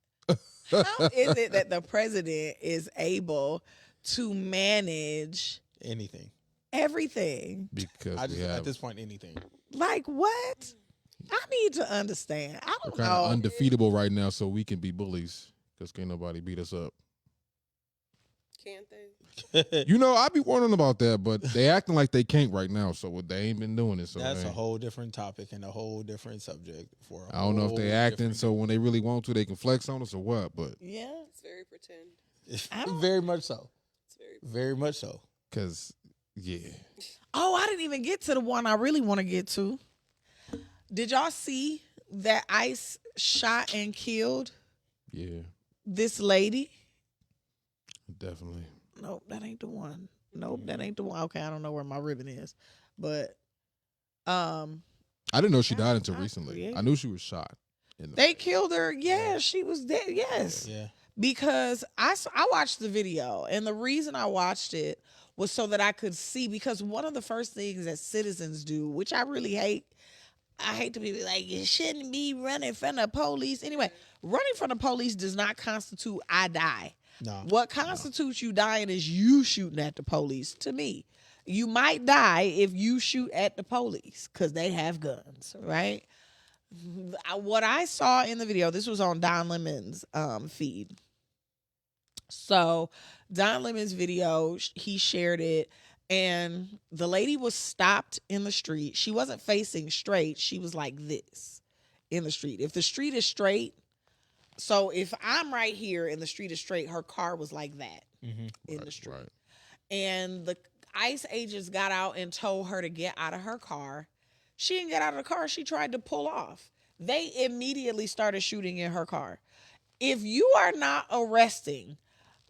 How is it that the president is able to manage Anything. everything? Because I we just, have at this point, anything. Like what? I need to understand. I we're don't kind of know. undefeatable right now, so we can be bullies. Because can't nobody beat us up. Can't they? You know, I be wondering about that, but they acting like they can't right now, so they ain't been doing it. So That's a man, whole different topic and a whole different subject. For I I don't know if they acting, so when they really want to, they can flex on us or what. But Yeah. It's very pretend. I don't- very much so. It's very Very much so. because Yeah. Oh, I didn't even get to the one I really want to get to. Did y'all see that ICE shot and killed Yeah. this lady? Definitely. Nope, that ain't the one. Nope, that ain't the one. Okay, I don't know where my ribbon is. But I didn't know she God, died until I recently. create- I knew she was shot. They killed her. Yeah, she was dead. Yes. Yeah. Because I watched the video, and the reason I watched it was so that I could see, because one of the first things that citizens do, which I really hate, I hate to be like, you shouldn't be running from the police. Anyway, running from the police does not constitute I die. No. What constitutes you dying is you shooting at the police, to me. You might die if you shoot at the police because they have guns, right? What I saw in the video, this was on Don Lemon's feed. So Don Lemon's video, he shared it, and the lady was stopped in the street. She wasn't facing straight. She was like this in the street. If the street is straight, so if I'm right here and the street is straight, her car was like that in the street. Right. And the ICE agents got out and told her to get out of her car. She didn't get out of the car. She tried to pull off. They immediately started shooting in her car. If you are not arresting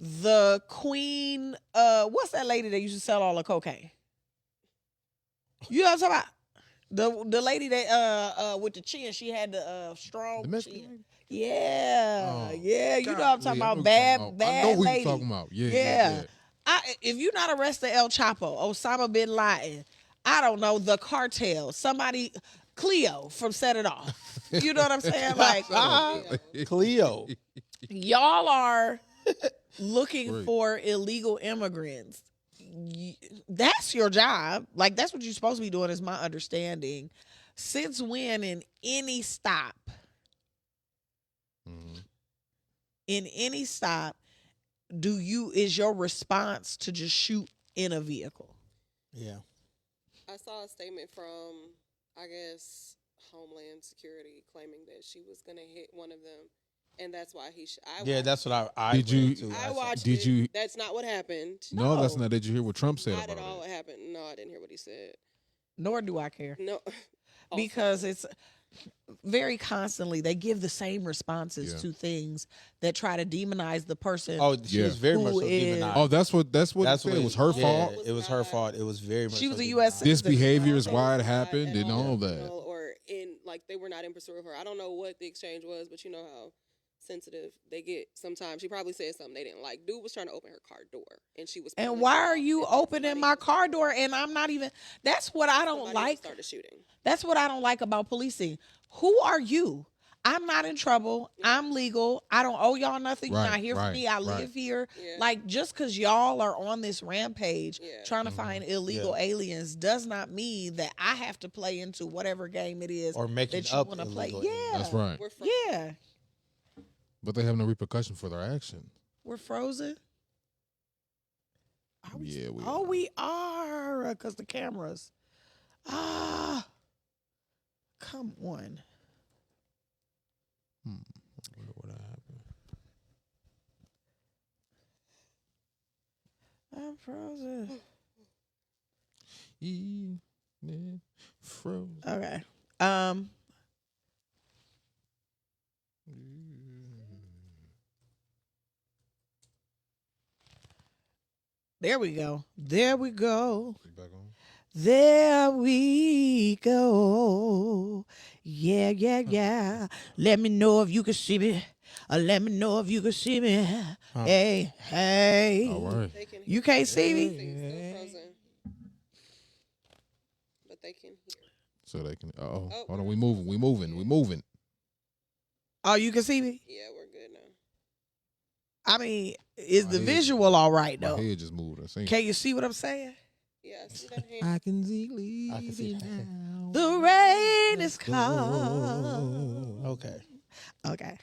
the queen, what's that lady that used to sell all the cocaine? You know what I'm talking about? The lady that with the chin, she had the strong The Mexican chin. lady? Yeah, Oh, yeah. You know what I'm talking golly, I know about? who Bad, you're talking about. bad I know who lady. you're talking about. Yeah, Yeah. If you're not arrested El Chapo, Osama bin Laden, I don't know, the cartel, somebody, Cleo from Set It Off. You know what I'm saying? Like, Cleo. y'all are looking Right. for illegal immigrants. That's your job. Like, that's what you're supposed to be doing, is my understanding. Since when in any stop, Mhm. is your response to just shoot in a vehicle? Yeah. I saw a statement from, I guess, Homeland Security claiming that she was gonna hit one of them, and that's why he. Yeah, that's what I Did read you- too. I saw. watched. Did it. you- That's not what happened. No, that's No. not. Did you hear what Trump said Not about at all. it? What happened? No, I didn't hear what he said. Nor do I care. No, Because it's very constantly they give the same responses Yeah. to things that try to demonize the person. Oh, she Yeah. was very much Who so is- demonized. Oh, that's what That's it said. It was her yeah, fault. It was her fault. It was very much. She was so a US demonized. This behavior is They why it was not happened at and all that. emotional Or in like they were not in pursuit of her. I don't know what the exchange was, but you know how sensitive they get sometimes. She probably said something they didn't like. Dude was trying to open her car door, and she was. And pulling why it are off, you and then opening somebody- my car door and I'm not even? That's what I don't somebody like. Started shooting. That's what I don't like about policing. Who are you? I'm not in trouble. I'm legal. I don't owe y'all nothing. You're Right, not here for right, me. I right. live here. Yeah. Like, just because y'all are on this rampage Yeah. trying to find illegal aliens does not mean that I have to play into whatever game it is Or making that you up want to play. illegal Yeah. aliens. That's right. We're from, Yeah. But they have no repercussion for their action. We're frozen. Are we? Yeah, we Oh, are. we are, because the cameras. Come on. I wonder what happened. I'm frozen. Yeah, frozen. Okay. There we go. There we go. Back on. There we go. Yeah, yeah, yeah. Let me know if you can see me. Let me know if you can see me. Hey, hey. All right. they can. You can't see me? Still frozen, but they can hear. So they can. Oh, Oh, hold on. We moving. Oh, you can see me? Yeah, we're good now. I mean, is My the head- visual all right, My though? head just moved. I seen. Can you see what I'm saying? Yeah, I see that hand. I can see. I can see that. now. The rain is coming. Okay. Okay.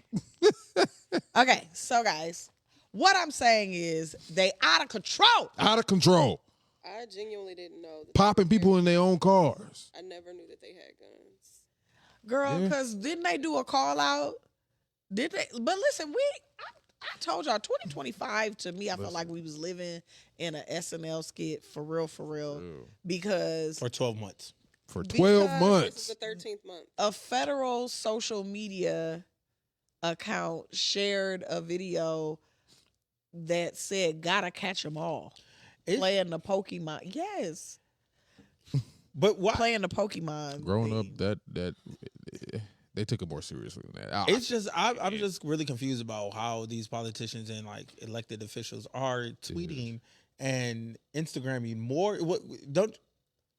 Okay, so guys, what I'm saying is they out of control. Out of control. I genuinely didn't know. That Popping people in their own cars. I never knew that they had guns. Girl, Yeah. because didn't they do a call out? Did they? But listen, I told y'all 2025 to me, I felt Listen. like we was living in an SNL skit for real, Ew. because For 12 months. For 12 Because- This is months. the 13th month. a federal social media account shared a video that said "Gotta catch 'em all," It's- playing the Pokemon. Yes, But why? playing the Pokemon. Growing thing. up, that they took it more seriously than that. It's just I'm just really confused about how these politicians and like elected officials are tweeting and Instagramming more. What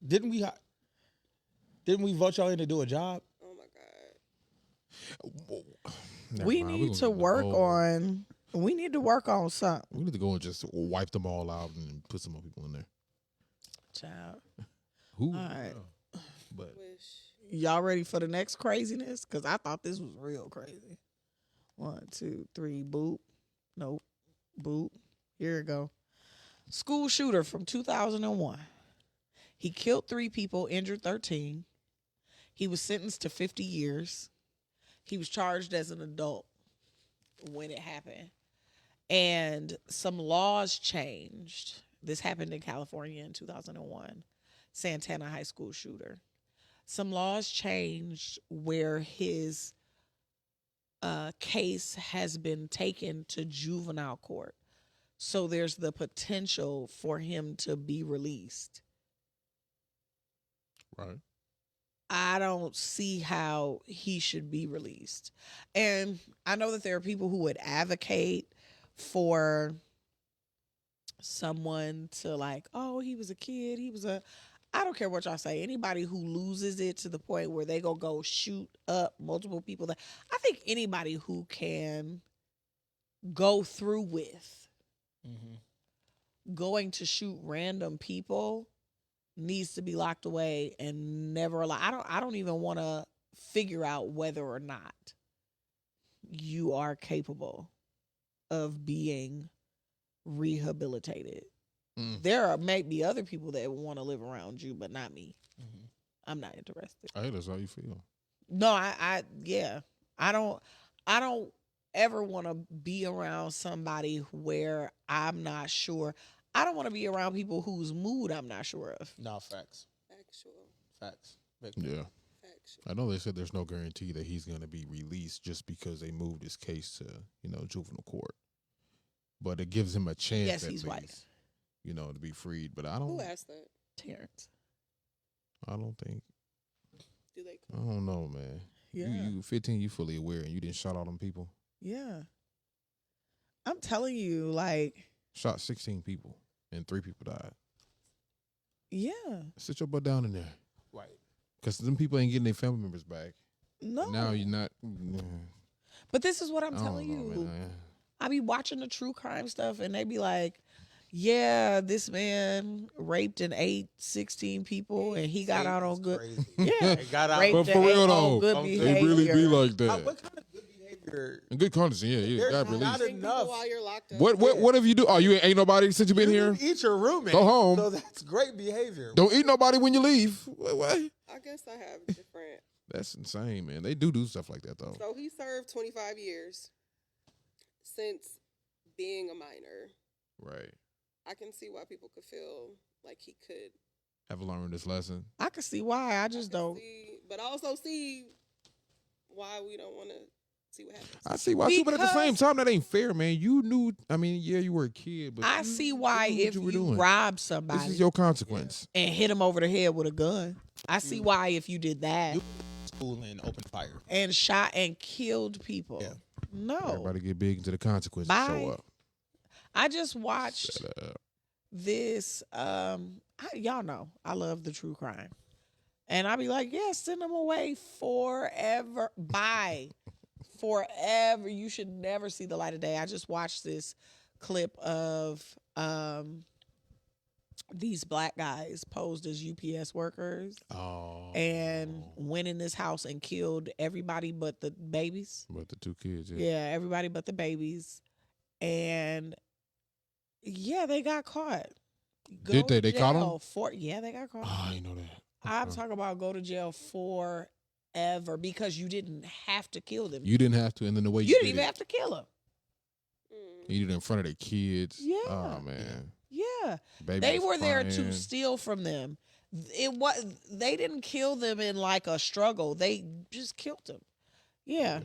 didn't we vote y'all in to do a job? Oh my god. Never We mind, need gonna to get in the work hole. on. We need to work on something, We need to go and just wipe them all out and put some more people in there. child. Who? All right. But Wish. Y'all ready for the next craziness? Because I thought this was real crazy. 1, 2, 3, boop. Nope. Boop. Here we go. School shooter from 2001. He killed 3 people, injured 13. He was sentenced to 50 years. He was charged as an adult when it happened. And some laws changed. This happened in California in 2001. Santana High School shooter. Some laws changed where his case has been taken to juvenile court. So there's the potential for him to be released. right. I don't see how he should be released. And I know that there are people who would advocate for someone to like, oh, he was a kid. I don't care what y'all say. Anybody who loses it to the point where they go shoot up multiple people. I think anybody who can go through with going to shoot random people needs to be locked away and never allowed. I don't even want to figure out whether or not you are capable of being rehabilitated. There may be other people that want to live around you, but not me. I'm not interested. Hey, that's how you feel. No, I don't ever want to be around somebody where I'm not sure. I don't want to be around people whose mood I'm not sure of. No, facts. Facts. Yeah. Facts. I know they said there's no guarantee that he's going to be released just because they moved his case to, juvenile court. But it gives him a chance Yes, at he's least, white. to be freed. But Who asked that? Terrence. I don't think, Do they I don't know, man. Yeah. You 15, you fully aware, and you didn't shot all them people. Yeah. I'm telling you, like, Shot 16 people, and 3 people died. yeah. Sit your butt down in there. Right. Because them people ain't getting their family members back. No. Now you're not. But this is what I'm I don't telling know, you. man. I be watching the true crime stuff and they be like, yeah, this man raped and ate 16 people and he got out on good. Crazy. Yeah. He got out. Raped But and for ate real, on though, good it It really be behavior. like that. What kind of good behavior? In good conscience, yeah. There's Got not released. Think people enough. while you're locked up. What have you do? Oh, you ain't nobody since you been here? You eat your roommate. Go home. So that's great behavior. Don't eat nobody when you leave. What? I guess I have different. That's insane, man. They do stuff like that, though. So he served 25 years since being a minor. Right. I can see why people could feel like he could. Have learned this lesson. I can see why. I just don't. But also see why we don't want to see what happens. I see why too, but at the same Because- time, that ain't fair, man. You knew. I mean, yeah, you were a kid, but I you see why knew what if you were you doing. rob This somebody is your consequence. and hit him over the head with a gun. I see why if you did that You- School and open fire. and shot and killed people. Yeah. No. Everybody get big into the consequences. Bye. Show up. I just watched Shut up. this y'all know I love the true crime. And I be like, yeah, send them away forever. Bye. Forever. You should never see the light of day. I just watched this clip of these black guys posed as UPS workers Oh. and went in this house and killed everybody but the babies. But the 2 kids, yeah. Yeah, everybody but the babies. And yeah, they got caught. Did they? to They caught 'em? jail yeah, they got caught. Oh, I didn't know that. I'm talking about go to jail forever because you didn't have to kill them. You didn't have to, and then the way You you didn't did even it. have to kill them. He did it in front of their kids. Yeah. Oh man. Yeah. Baby They was were there to crying. steal from them. They didn't kill them in like a struggle. They just killed them. Yeah.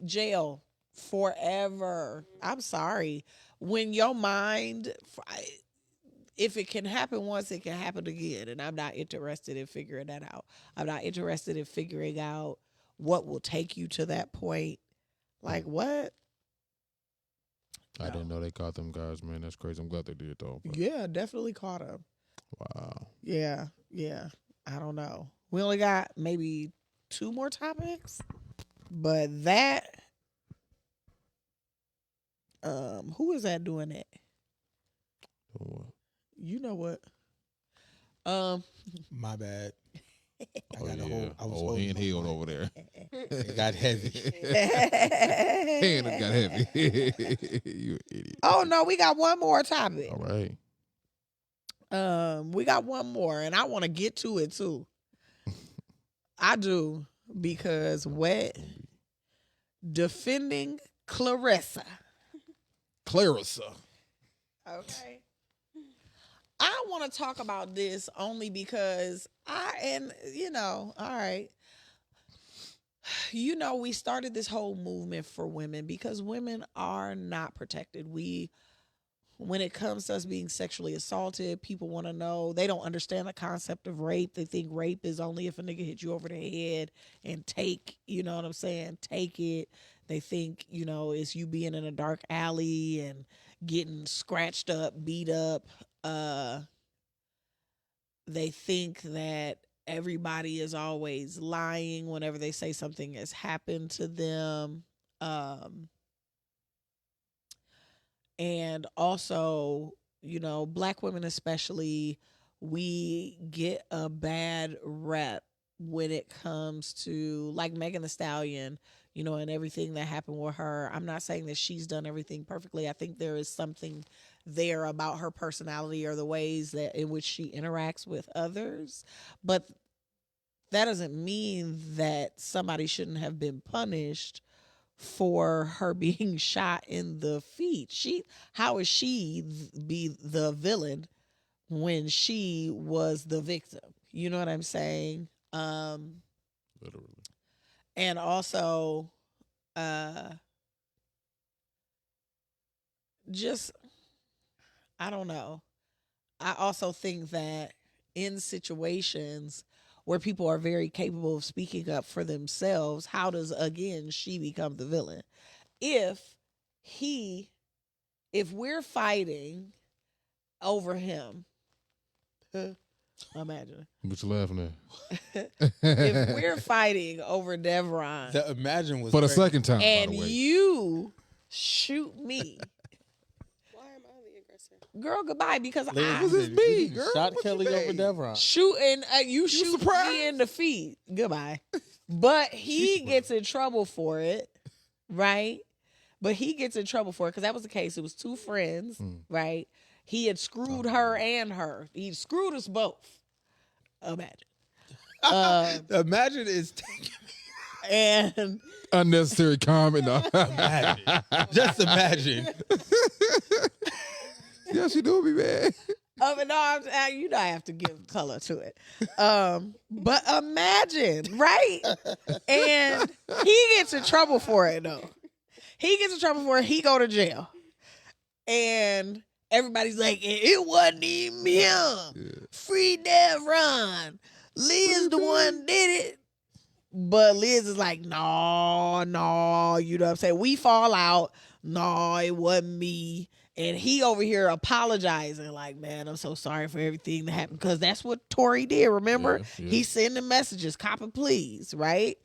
Jail forever. I'm sorry. When your mind, if it can happen once, it can happen again. And I'm not interested in figuring that out. I'm not interested in figuring out what will take you to that point. Like what? I didn't know they caught them guys, man. That's crazy. I'm glad they did though. But Yeah, definitely caught him. wow. Yeah. I don't know. We only got maybe 2 more topics, but that, who is that doing that? You know what? My bad. I Oh, got a yeah. whole. I was Oh, holding hand my held mic. over there. It got heavy. Hand got heavy. You an idiot. Oh no, we got one more topic. All right. We got one more, and I want to get to it too. I do, because wet defending Clarissa. Clarissa. Okay. I want to talk about this only because all right. We started this whole movement for women because women are not protected. When it comes to us being sexually assaulted, people want to know. They don't understand the concept of rape. They think rape is only if a nigga hit you over the head and take it. They think, it's you being in a dark alley and getting scratched up, beat up. They think that everybody is always lying whenever they say something has happened to them. And also, Black women especially, we get a bad rep when it comes to like Megan Thee Stallion, and everything that happened with her. I'm not saying that she's done everything perfectly. I think there is something there about her personality or the ways that in which she interacts with others. But that doesn't mean that somebody shouldn't have been punished for her being shot in the feet. How is she be the villain when she was the victim? You know what I'm saying? Literally. And also, just, I don't know. I also think that in situations where people are very capable of speaking up for themselves, how does, again, she become the villain? If we're fighting over him, imagine. What you laughing at? If we're fighting over Devron The imagine was For the great. second time, and by the way. you shoot me, Why am I the aggressor? girl, goodbye, because Liz, I was this you me, just girl? Shot What you Kelly over mean? Devron. shooting, you shoot surprised? me in the feet. Goodbye. But he gets in trouble for it, right? But he gets in trouble for it because that was the case. It was 2 friends, right? He had screwed her and her. He screwed us both. Imagine. Imagine is taking And Unnecessary comment. No. imagine. Just imagine. Yeah, she do me, man. I have to give color to it. But imagine, right? And he gets in trouble for it, though. He gets in trouble for it. He go to jail. And everybody's like, it wasn't even him. Free Devron. Liz the one did it. But Liz is like, no, you know what I'm saying? We fall out. No, it wasn't me. And he over here apologizing, like, man, I'm so sorry for everything that happened. Because that's what Tory did, remember? Yeah. He sending messages, cop and please, right?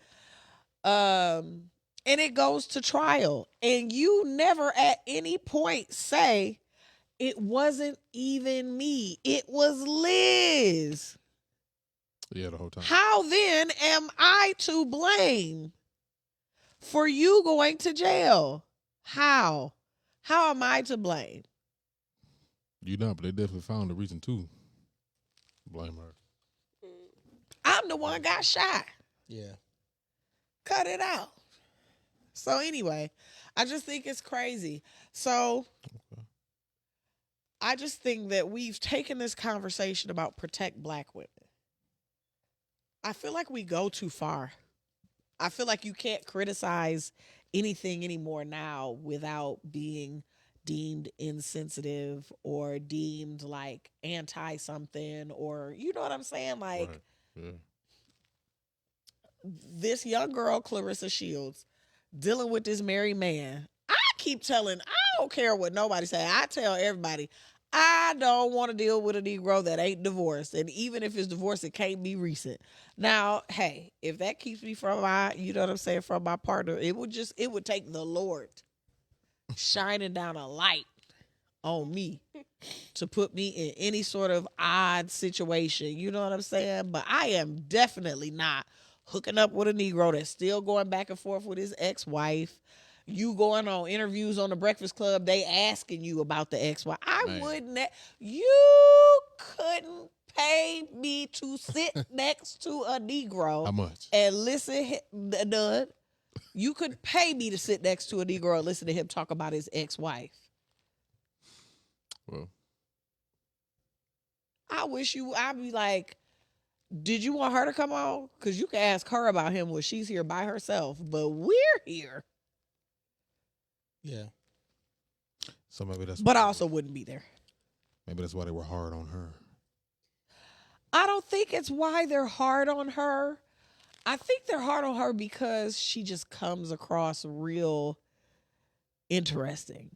And it goes to trial. And you never at any point say, it wasn't even me. It was Liz. Yeah, the whole time. How then am I to blame for you going to jail? How? How am I to blame? You know, but they definitely found a reason to blame her. I'm the one got shot. Yeah. Cut it out. So anyway, I just think it's crazy. So I just think that we've taken this conversation about protect black women. I feel like we go too far. I feel like you can't criticize anything anymore now without being deemed insensitive or deemed like anti something, or you know what I'm saying? Like Right. Yeah. this young girl, Clarissa Shields, dealing with this married man. I keep telling, I don't care what nobody say. I tell everybody, I don't want to deal with a Negro that ain't divorced. And even if it's divorced, it can't be recent. Now, hey, if that keeps me from my, you know what I'm saying, from my partner, it would take the Lord shining down a light on me to put me in any sort of odd situation. You know what I'm saying? But I am definitely not hooking up with a Negro that's still going back and forth with his ex-wife. You going on interviews on the Breakfast Club, they asking you about the ex-wife. I Man. wouldn't. You couldn't pay me to sit next to a Negro How much? and listen. None. You could pay me to sit next to a Negro and listen to him talk about his ex-wife. Well, I wish I'd be like, did you want her to come on? Because you can ask her about him when she's here by herself. But we're here. Yeah. so maybe that's. But why I they also were- wouldn't be there. Maybe that's why they were hard on her. I don't think it's why they're hard on her. I think they're hard on her because she just comes across real interesting.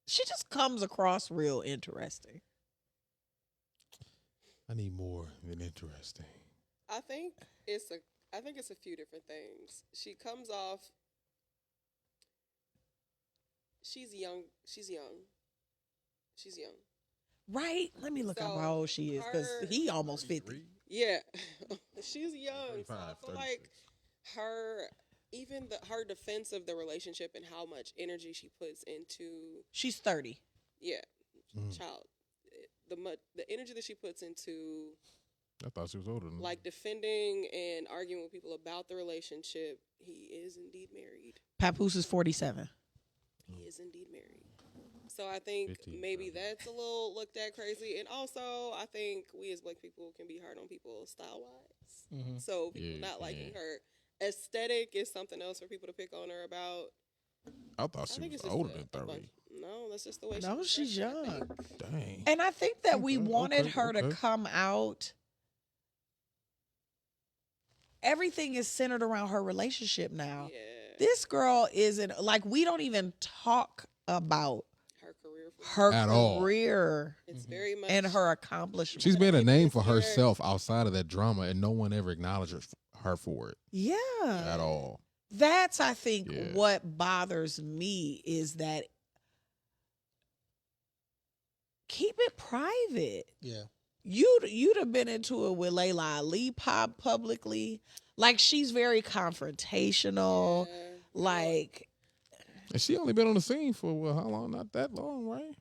She just comes across real interesting. I need more than interesting. I think it's a few different things. She comes off. She's young. Right? Let me look up So, how old she is because her- he almost 50. Yeah, she's young. So I 35, feel like her defense of the relationship and how much energy she puts into She's 30. child, the energy that she puts into I thought she was older than like defending and arguing with people about the relationship. He is indeed married. Papoose is 47. He is indeed married. So I think 50, maybe 30. that's a little looked at crazy. And also, I think we as black people can be hard on people style-wise. Mm-hmm. So people Yeah, not liking yeah. her aesthetic is something else for people to pick on her about. I thought I she think was it's just older a than 30. bunch- No, that's just the way No, she she's dressed, I young. think. Dang. And I think that we Okay, wanted okay, her to okay. come out. Everything is centered around her relationship now. Yeah, This girl isn't like, we don't even talk about her career. her At all. career It's very much and her accomplishments. She's made a name for Here- herself outside of that drama, and no one ever acknowledges her for it Yeah. at all. That's, I think, Yeah. what bothers me is that keep it private. Yeah. You'd have been into it with Layla Ali publicly. Like, she's very confrontational. Yeah. Like, And she only been on the scene for how long? Not that long, right?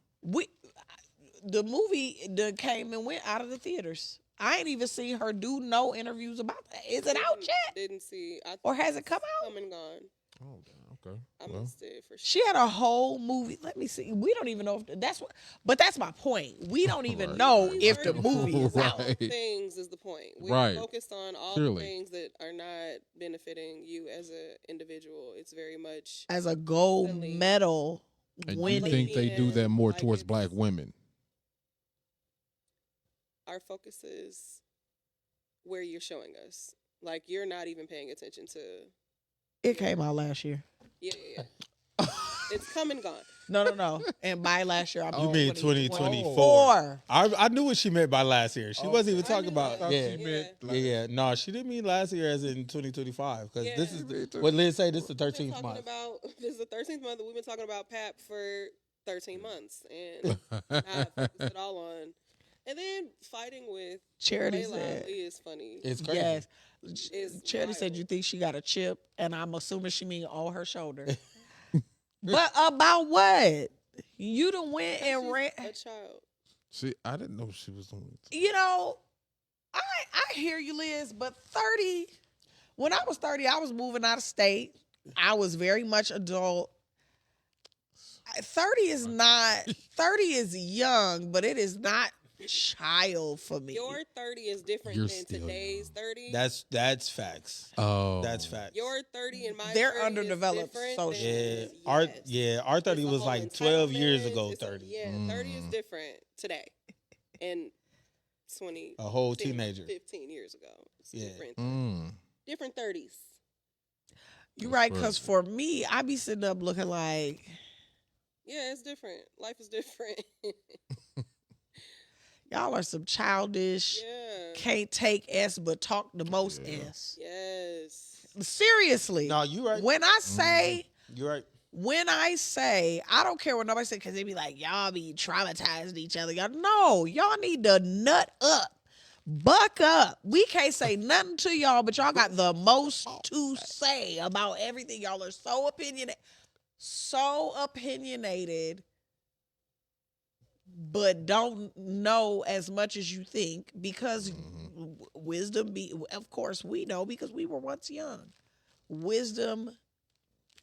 the movie done came and went out of the theaters. I ain't even seen her do no interviews about that. Is it out yet? Didn't see. Or has it come out? Come and gone. Oh, damn. Okay. I Well, missed it for sure. She had a whole movie. Let me see. We don't even know if that's what, but that's my point. We don't even Right. know We if the weren't movie is out. Right. Things is the point. We're Right. focused on all Clearly. the things that are not benefiting you as an individual. It's very much As a gold Silly. medal and winning. you think they do that more Like towards it's- black women? our focus is where you're showing us. Like you're not even paying attention to. It came out last year. Yeah. It's come and gone. No. And by last year, I You mean 2024. I knew what she meant by last year. She wasn't even I talking knew about that. yeah. Yeah. No, she didn't mean last year as in 2025 because this is Yeah. what Liz say. This is the We've been 13th talking month. about this is the 13th month. We've been talking about PAP for 13 months, and not focused at all on. And then fighting with Charity Layla said, Ali is funny. It's crazy. yes. It's Charity said, wild. you think she got a chip? And I'm assuming she mean on her shoulder. But about what? You done went and She's ran. a child. See, I didn't know she was doing it. You know, I hear you, Liz, but 30. When I was 30, I was moving out of state. I was very much adult. 30 is not, 30 is young, but it is not child for me. Your 30 is different You're than still today's 30. That's facts. Oh, That's facts. Your 30 and my They're 30 underdeveloped is different socially. than- Yeah, our 30 It's a was whole like 12 years entitlement. ago. It's a- 30, Yeah, 30 is different today. And 20. a whole 10, teenager. 15 years ago. It's Yeah. different 30s. You're That's right, right. because for me, I be sitting up looking like, Yeah, it's different. Life is different. y'all are some childish, Yeah. can't take S but talk the most S. Yes. Seriously. No, you right. When I say, You're right. I don't care what nobody says, because they be like, y'all be traumatizing each other. Y'all, no, y'all need to nut up. Buck up. We can't say nothing to y'all, but y'all got the most to say about everything. Y'all are so opinionated, but don't know as much as you think, because wisdom of course we know, because we were once young. Wisdom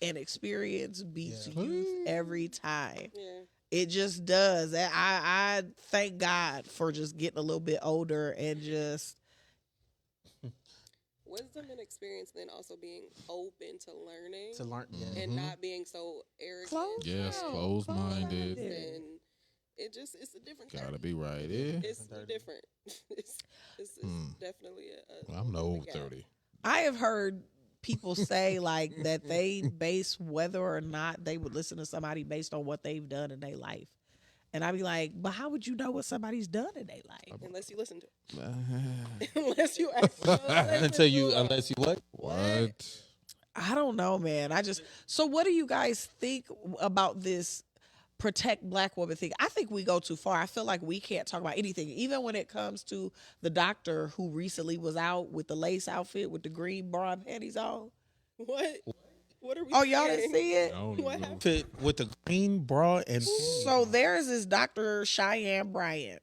and experience beats youth every time. Yeah. It just does. I thank God for just getting a little bit older and just Wisdom and experience, then also being open to learning To learn. Yeah. and not being so arrogant. Close Yes, down, closed-minded. closed-minded. And it's a different Gotta 30. be right. Yeah. It's different. it's definitely a I'm the old gap. 30. I have heard people say like that they base whether or not they would listen to somebody based on what they've done in their life. And I'd be like, but how would you know what somebody's done in their life? Unless you listen to it. Unless you actually listen Until you, to it. unless you what? What? I don't know, man. So what do you guys think about this protect black women thing? I think we go too far. I feel like we can't talk about anything, even when it comes to the doctor who recently was out with the lace outfit with the green bra and panties on. What? What are we Oh, y'all didn't saying? see it? I don't What even know. happened? With the green bra and So there's this Dr. Cheyenne Bryant.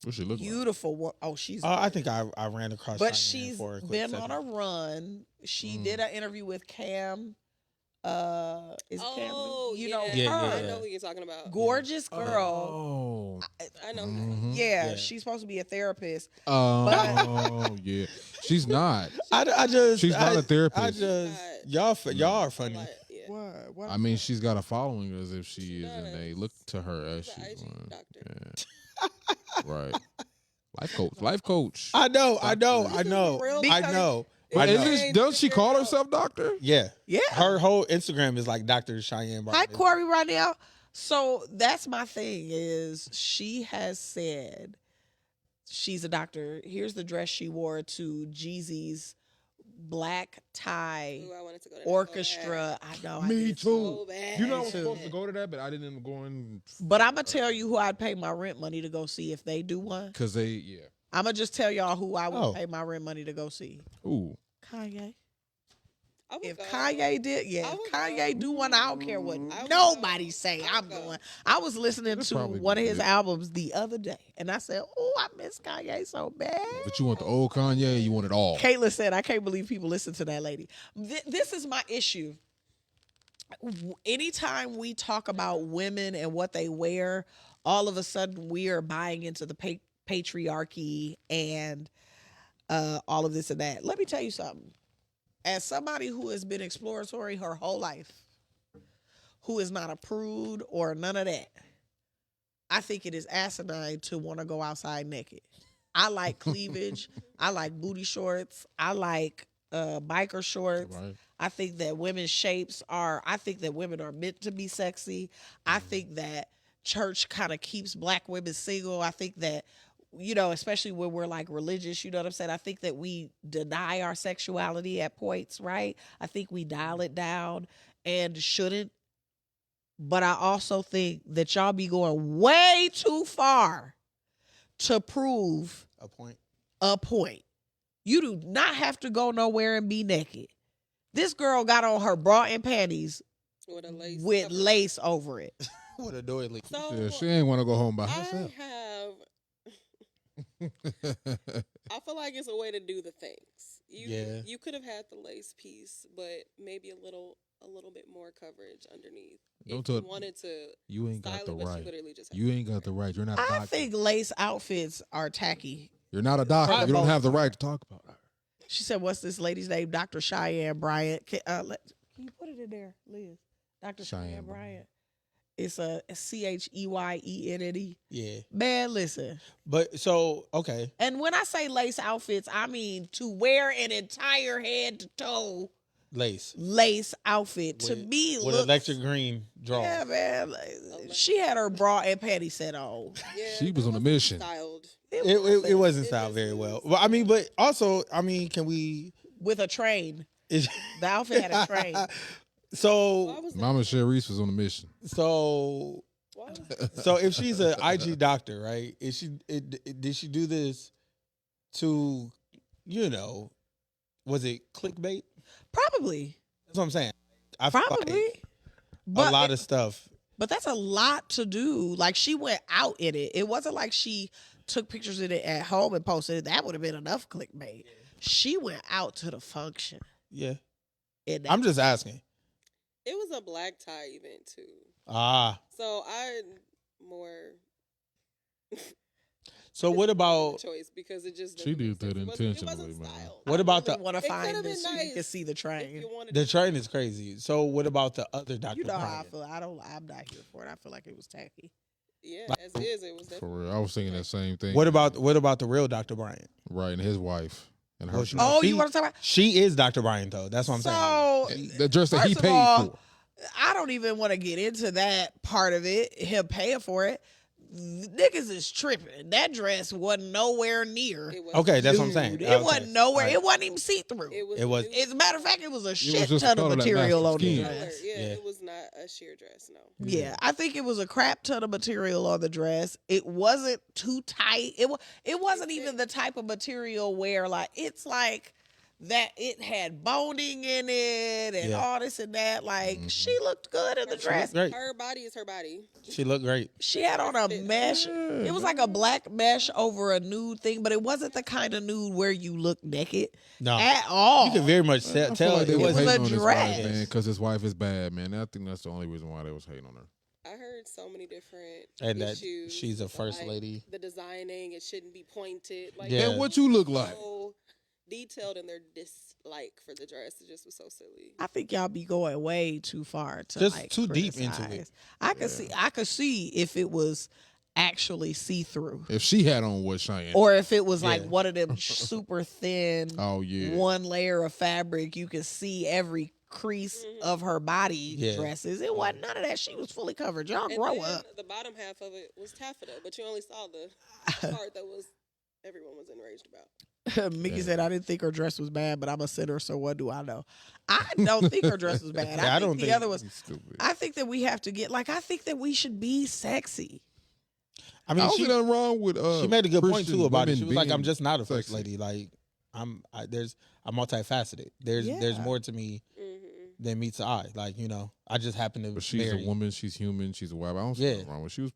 What she look like? Beautiful. Oh, she's I think I ran across. but Cheyenne she's for a quick been second. on a run. She did an interview with Cam. Is Cam? Oh, You yeah. know Yeah, her. I know who you're talking about. Gorgeous girl. Oh. I know. Yeah, Yeah. she's supposed to be a therapist. Oh, yeah. She's not. She's not a therapist. Y'all are funny. Like, yeah. What? I mean, she's got a following as if she is, and does. they look to her as She's an she's IG one. doctor. Yeah. Right. Life coach. I know. real I because- know. But I know. does she call herself doctor? Yeah. Yeah. Her whole Instagram is like Dr. Cheyenne Bryant. Hi, Corey, right now. So that's my thing is she has said she's a doctor. Here's the dress she wore to Jeezy's black tie Ooh, I wanted to go to that orchestra. I know. I Me did too. so bad. You know I Me was too. supposed to go to that, but I didn't end up going But I'm going to tell you who I'd pay my rent money to go see if they do one. because yeah. I'm going to just tell y'all who I would Oh. pay my rent money to go see. Ooh. Kanye. I would If go. Kanye did, I if would Kanye go. do one, I don't care what I would nobody go. say. I I'm would go. going. I was listening That's to probably one of his good. albums the other day, and I said, "Oh, I miss Kanye so bad." But you want the old Kanye, you want it all. Caitlin said, "I can't believe people listen to that lady." This is my issue. Anytime we talk about women and what they wear, all of a sudden we are buying into the patriarchy and all of this and that. Let me tell you something. As somebody who has been exploratory her whole life, who is not a prude or none of that, I think it is asinine to want to go outside naked. I like cleavage. I like booty shorts. I like biker shorts. Right. I think that women's shapes I think that women are meant to be sexy. I think that church kind of keeps black women single. I think that, especially when we're like religious, you know what I'm saying? I think that we deny our sexuality at points, right? I think we dial it down and shouldn't. But I also think that y'all be going way too far to prove A point. a point. You do not have to go nowhere and be naked. This girl got on her bra and panties With a lace. with cover. lace over it. What a doily. So Yeah, she ain't want to go home by I herself. have I feel like it's a way to do the things. Yeah. You could have had the lace piece, but maybe a little bit more coverage underneath. Don't If tell- you wanted to You ain't style got the it, but right. you literally just have You to ain't got the right. You're not a I doctor. think lace outfits are tacky. You're not a doctor. For the You don't most have the right to talk about it. She said, "What's this lady's name?" Dr. Cheyenne Bryant. Can you put it in there, Liz? Dr. Cheyenne Cheyenne Bryant. It's a CHEYENNE. Yeah. Man, listen. But so okay. And when I say lace outfits, I mean to wear an entire head to toe Lace. lace outfit. To With- me, with looks, electric green draw. Yeah, man. She had her bra and panty set on. Yeah, She was that on a wasn't mission. Styled. It wasn't It styled just very was- well. Well, I mean, but also, I mean, can we? With a train. Is, The outfit had a train. Why so was that? Mama Sharice was on a mission. so Why was so if she's an IG doctor, right? Did she do this to, was it clickbait? Probably. That's what I'm saying. I feel Probably. like But a lot of stuff. But that's a lot to do. Like, she went out in it. It wasn't like she took pictures of it at home and posted it. That would have been enough clickbait. She went out to the function. Yeah, In that. I'm just asking. It was a black tie event too. Ah, So I more so what about choice because it just She didn't did make that sense. It wasn't intentionally, man. styled. what about the want to It find could've this been so you can nice see the If train. you wanted the to- train is crazy? So what about the other Dr. You know how I Bryant? feel. I'm not here for it. I feel like it was tacky. Yeah, as is, it was For definitely. real. I was thinking that same thing. What about the real Dr. Bryant? Right, and his wife. And her Oh, she- dress. Oh, She- you want to talk about? She is Dr. Bryant though. That's what I'm saying. So, The dress that he first of paid all, for. I don't even want to get into that part of it. Him paying for it. Niggas is tripping. That dress wasn't nowhere near. It was Okay, that's what I'm saying. It Okay. wasn't nowhere. All right. It wasn't even see through. It was- As a matter of fact, it was a shit just ton color of that material matched on the the skin. dress. Yeah, Yeah. it was not a sheer dress. No. Yeah, I think it was a crap ton of material on the dress. It wasn't too tight. It wasn't even the type of material where like it's like that it had boning in it and Yeah. all this and that. Like she looked good in the dress. Great. Her body is her body. She looked great. She had on a mesh. It was like a black mesh over a nude thing, but it wasn't the kind of nude where you look naked No. at all. You could very much I feel tell like they it was was was a hating on his wife, dress. man, because his wife is bad, man. I think that's the only reason why they was hating on her. I heard so many different And that issues. she's a with, first like, lady. The designing, it shouldn't be pointed. Like, Yeah. And what you look like? so detailed in their dislike for the dress. It just was so silly. I think y'all be going way too far to Just like too deep into criticize. it. I could see if it was actually see through. If she had on what Cheyenne. Or if it was like Yeah. one of them super thin, Oh yeah. one layer of fabric, you could see every crease of her body Yeah. dresses. It wasn't none of that. She was fully covered. Y'all And grow then up. the bottom half of it was taffeta, but you only saw the part that was everyone was enraged about. Mickey Yeah. said, I didn't think her dress was bad, but I'm a sinner, so what do I know? I don't think her dress was bad. Yeah, I I don't think the think- other was. He's stupid. I think that we have to get like. I think that we should be sexy. I I mean, don't she see nothing wrong with she made a good point Christian too about it. women She was like, being "I'm just not a first sexy. lady. Like, I'm multifaceted. There's Yeah. more to me than meets the eye. Like, I just happen to But she's marry. a woman. She's human. She's a wife. I don't see Yeah. nothing wrong with. She was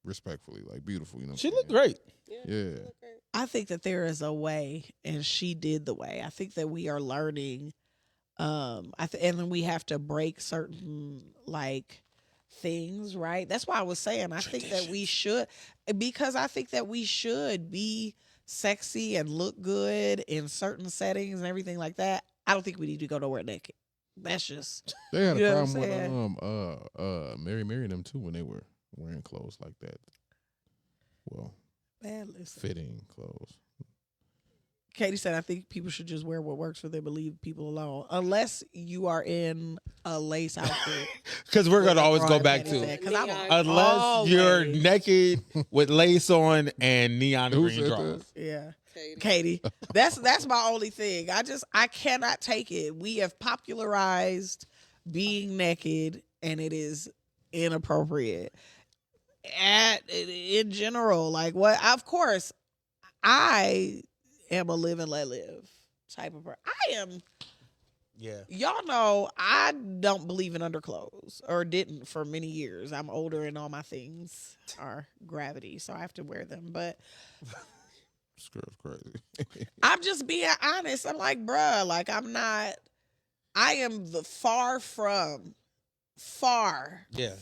respectfully, like beautiful. You know. what She I'm looked saying? great. Yeah. Yeah. it looked great. I think that there is a way, and she did the way. I think that we are learning. And then we have to break certain like things, right? That's why I was saying I think that we should, because I think that we should be sexy and look good in certain settings and everything like that. I don't think we need to go nowhere naked. That's just They had a You know what problem I'm with Mary and them too when they were wearing clothes like that. Well, man. Listen, fitting clothes. Katie said, I think people should just wear what works for them and leave people alone, unless you are in a lace outfit. Because we're gonna always go Brian back Petty to said, 'cause I'm Neon. unless you're always- naked with lace on and neon Who green said drawers. that? Yeah. Katie. Katie. That's my only thing. I cannot take it. We have popularized being naked and it is inappropriate. In general, like what of course I am a live and let live type of person. I am Yeah. y'all know I don't believe in underclothes or didn't for many years. I'm older and all my things are gravity, so I have to wear them. But This girl's crazy. I'm just being honest. I'm like, bruh, like I am far from Yeah.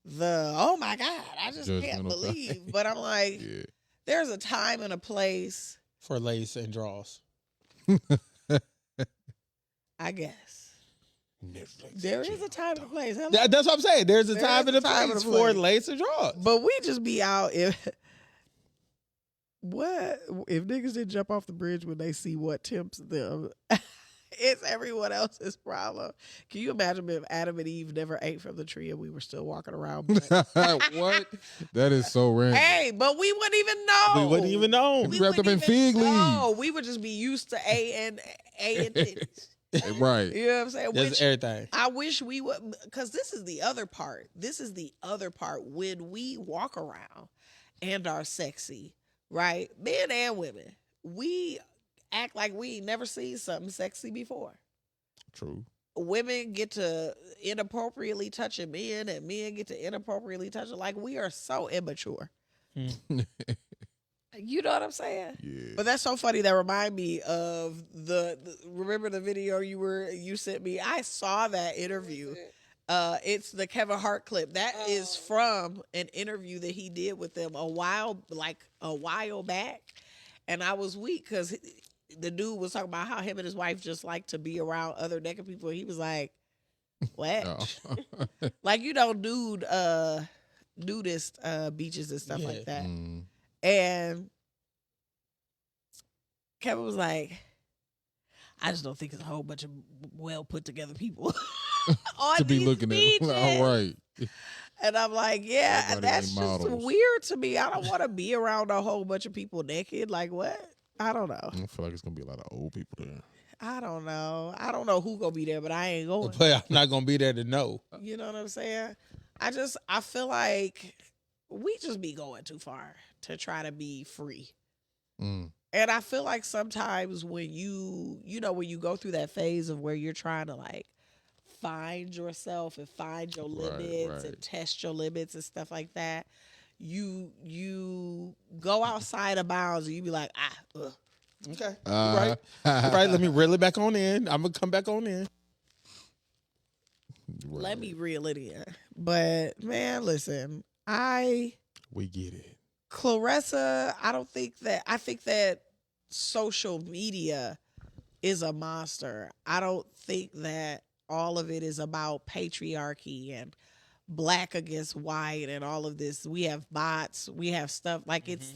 the, oh my God, I just can't Judgmental believe. But I'm like, Yeah. there's a time and a place, For lace and draws. I guess. Netflix. There is a time and a place. Hello? That's what I'm saying. There's a There time is and a a time and place a for place. lace and draws. But we just be out if what if niggas didn't jump off the bridge when they see what tempts them? It's everyone else's problem. Can you imagine if Adam and Eve never ate from the tree and we were still walking around? What? That is so random. Hey, but we wouldn't even know. We wouldn't even know. We wrapped up in fig No, leaves. we would just be used to A and titties. Right. You know what I'm saying? There's Which everything. I wish we would, because this is the other part. This is the other part when we walk around and are sexy, right? Men and women, we act like we ain't never seen something sexy before. True. Women get to inappropriately touching men, and men get to inappropriately touching. Like, we are so immature. You know what I'm saying? Yeah. But that's so funny. That remind me of remember the video you sent me? I saw that interview. It's the Kevin Hart clip. That is from an interview that he did with them a while back. And I was weak because the dude was talking about how him and his wife just like to be around other naked people. He was like, what? Oh. Like, you know, nudist beaches and stuff like that. Mm. And Kevin was like, I just don't think it's a whole bunch of well put together people on To be these looking beaches. at. All right. And I'm like, yeah, Everybody that's ain't just models. weird to me. I don't want to be around a whole bunch of people naked. Like, what? I don't know. I feel like it's gonna be a lot of old people there. I don't know. I don't know who gonna be there, but I ain't going. But I'm not gonna be there to know. You know what I'm saying? I feel like we just be going too far to try to be free. Mm. And I feel like sometimes when when you go through that phase of where you're trying to like find yourself and find your limits and test your limits and stuff like that, you go outside of bounds and you be like, ugh. Okay. Right. Right. Let me reel it back on in. I'm gonna come back on in. Let me reel it in. But man, listen, We get it. Clarissa, I think that social media is a monster. I don't think that all of it is about patriarchy and black against white and all of this. We have bots, we have stuff like it's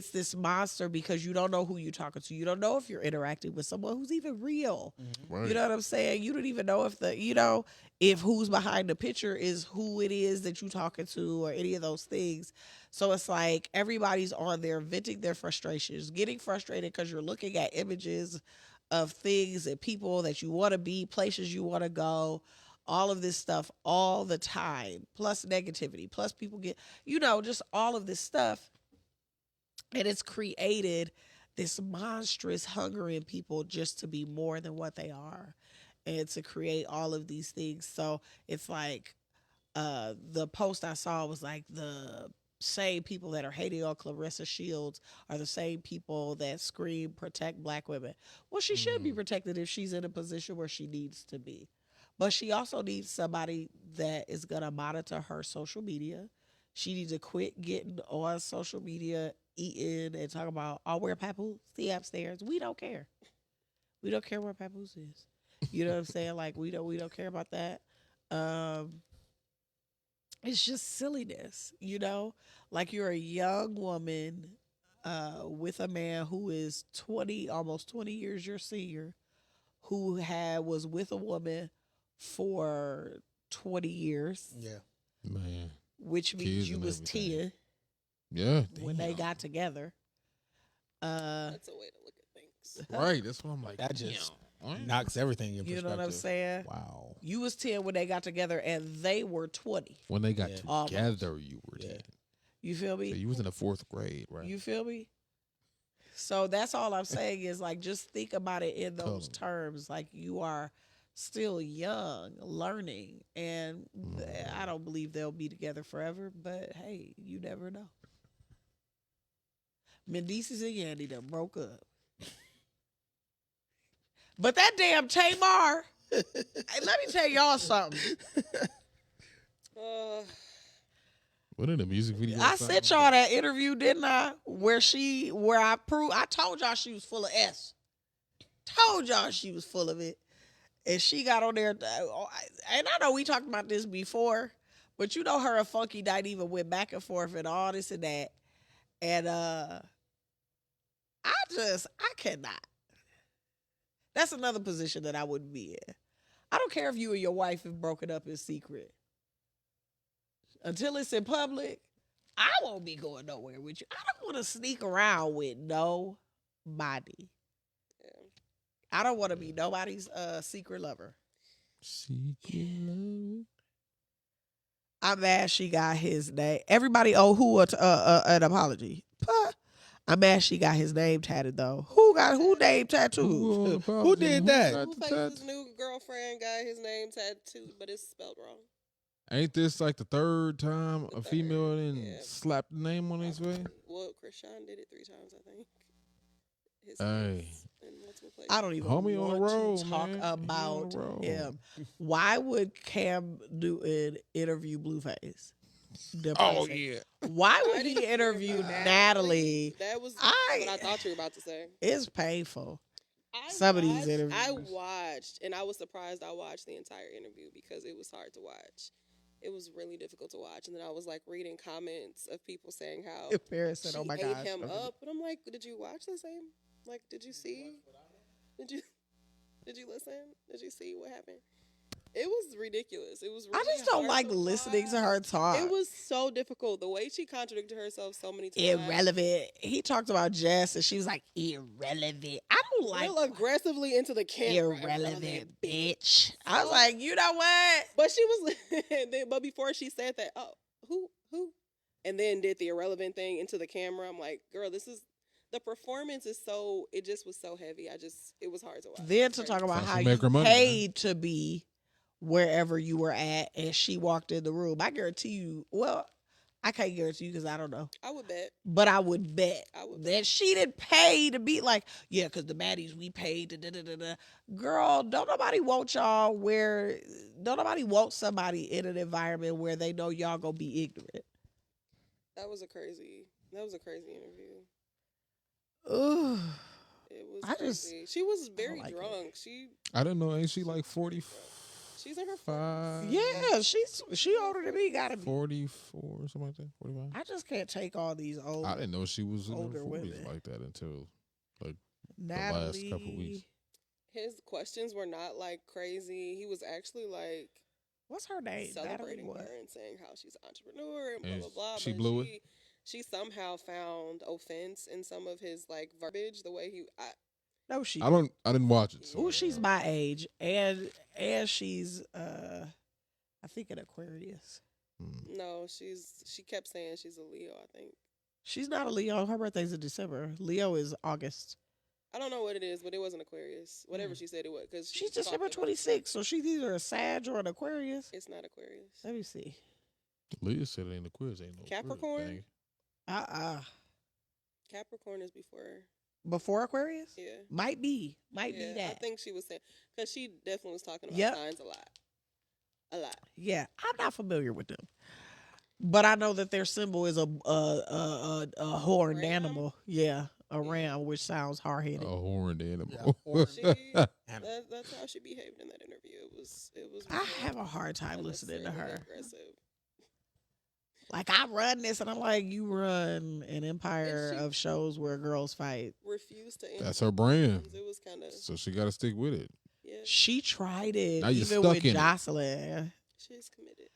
this monster because you don't know who you're talking to. You don't know if you're interacting with someone who's even real. Right. You know what I'm saying? You don't even know if who's behind the picture is who it is that you're talking to or any of those things. So it's like everybody's on there venting their frustrations, getting frustrated because you're looking at images of things and people that you want to be, places you want to go, all of this stuff all the time, plus negativity, plus people get, just all of this stuff. And it's created this monstrous hunger in people just to be more than what they are and to create all of these things. So it's like the post I saw was like the same people that are hating on Clarissa Shields are the same people that scream protect black women. Well, she should be protected if she's in a position where she needs to be. But she also needs somebody that is going to monitor her social media. She needs to quit getting on social media, eating and talking about, oh, where Papoose? See upstairs. We don't care. We don't care where Papoose is. You know what I'm saying? Like, we don't care about that. It's just silliness, Like, you're a young woman with a man who is almost 20 years your senior, who was with a woman for 20 years. Yeah. Man. Which means Kids you and was everything. 10 Yeah. when they damn. got together. That's a way to look at things. Right. That's what I'm like. That just damn. knocks everything in perspective. You know what I'm saying? Wow. You was 10 when they got together and they were 20. When they got Yeah. together, you were 10. You feel me? So you was in the 4th grade, right? You feel me? So that's all I'm saying is like just think about it in those terms. Like you are still young, learning, and I don't believe they'll be together forever, but hey, you never know. Mendices and Yandy done broke up. But that damn Tamar, hey, let me tell y'all something. What in the music video? I sent y'all that interview, didn't I? Where I told y'all she was full of S. Told y'all she was full of it. And she got on there, and I know we talked about this before, but you know her and Funky Night even went back and forth and all this and that. And I cannot. That's another position that I wouldn't be in. I don't care if you and your wife have broken up in secret. Until it's in public, I won't be going nowhere with you. I don't want to sneak around with nobody. I don't want to be nobody's secret lover. Secret lover. I'm mad she got his name. Everybody owe who an apology. Puh. I'm mad she got his name tatted though. Who name tattooed? Who did that? Blueface's new girlfriend got his name tattooed, but it's spelled wrong. Ain't this like the third time The a third, female didn't yeah. slap the name on his face? Well, Krishan did it 3 times, I think. His Hey. face in multiple places. I don't even Homie on the want road, to talk man. He on the about road. him. Why would Cam Newton interview Blueface? The Oh person. yeah. Why would I he didn't hear interview about Natalie? That was I- what I thought you were about to say. It's painful. I Some of these watched- interviews. I watched, and I was surprised I watched the entire interview because it was hard to watch. It was really difficult to watch. And then I was like reading comments of people saying how Paris said, she "Oh my ate gosh." him up. But I'm like, did you watch the same? Like, did you see? Did you listen? Did you see what happened? It was ridiculous. It was really I just don't hard like to listening to watch. her talk. It was so difficult. The way she contradicted herself so many times. Irrelevant. He talked about Jess and she was like, irrelevant. I don't like Real aggressively into the camera. irrelevant, bitch. I was like, you know what? But she was, but before she said that, oh, who, and then did the irrelevant thing into the camera. I'm like, girl, the performance is so. It just was so heavy. It was hard to watch. Then to talk about That's how what you make her money, paid to be wherever you were at and she walked in the room. I guarantee you, well, I can't guarantee you because I don't know. I would bet. But I would bet I would that she didn't pay to be like, yeah, because the baddies we paid to da-da-da-da. Girl, don't nobody want y'all don't nobody want somebody in an environment where they know y'all gonna be ignorant. That was a crazy interview. Ugh. It was I just- crazy. She was very like it. drunk. I didn't know. Ain't she like 45? She's in her 40s. Yeah, she older than me, gotta be. 44 or something like that. 45. I just can't take all these old I didn't know she was in her older 40s women. like that until Natalie. last couple weeks. His questions were not like crazy. He was actually like What's her name? Natalie celebrating what? her and saying how she's an entrepreneur and blah And blah blah. she but blew it? She somehow found offense in some of his like verbiage. The way No, she. I didn't watch it. So Oh, she's my age, and she's I think an Aquarius. no, she kept saying she's a Leo. I think She's not a Leo. Her birthday's in December. Leo is August. I don't know what it is, but it wasn't Aquarius. Whatever she said it was, because She's December 26th, so she's either a Sag or an Aquarius. It's not Aquarius. Let me see. Leah said it ain't a quiz. Ain't no Capricorn? Quiz thing. Capricorn is before. Before Aquarius? Yeah. Might be Yeah, that. I think she was saying because she definitely was talking about Yep. signs a lot. Yeah, I'm not familiar with them, but I know that their symbol is a horned Ram? animal. Yeah, a ram, which sounds hard headed. A horned animal. Yeah, horned. That's how she behaved in that interview. It was. I real have a hard time listening to unnecessarily her. aggressive. Like, I run this, and I'm like, you run an empire And she- of shows where girls fight. Refused to. That's her brand. It was kind of. So she got to stick with it. Yeah, She tried it Now you're even stuck with in it. Jocelyn. she's committed.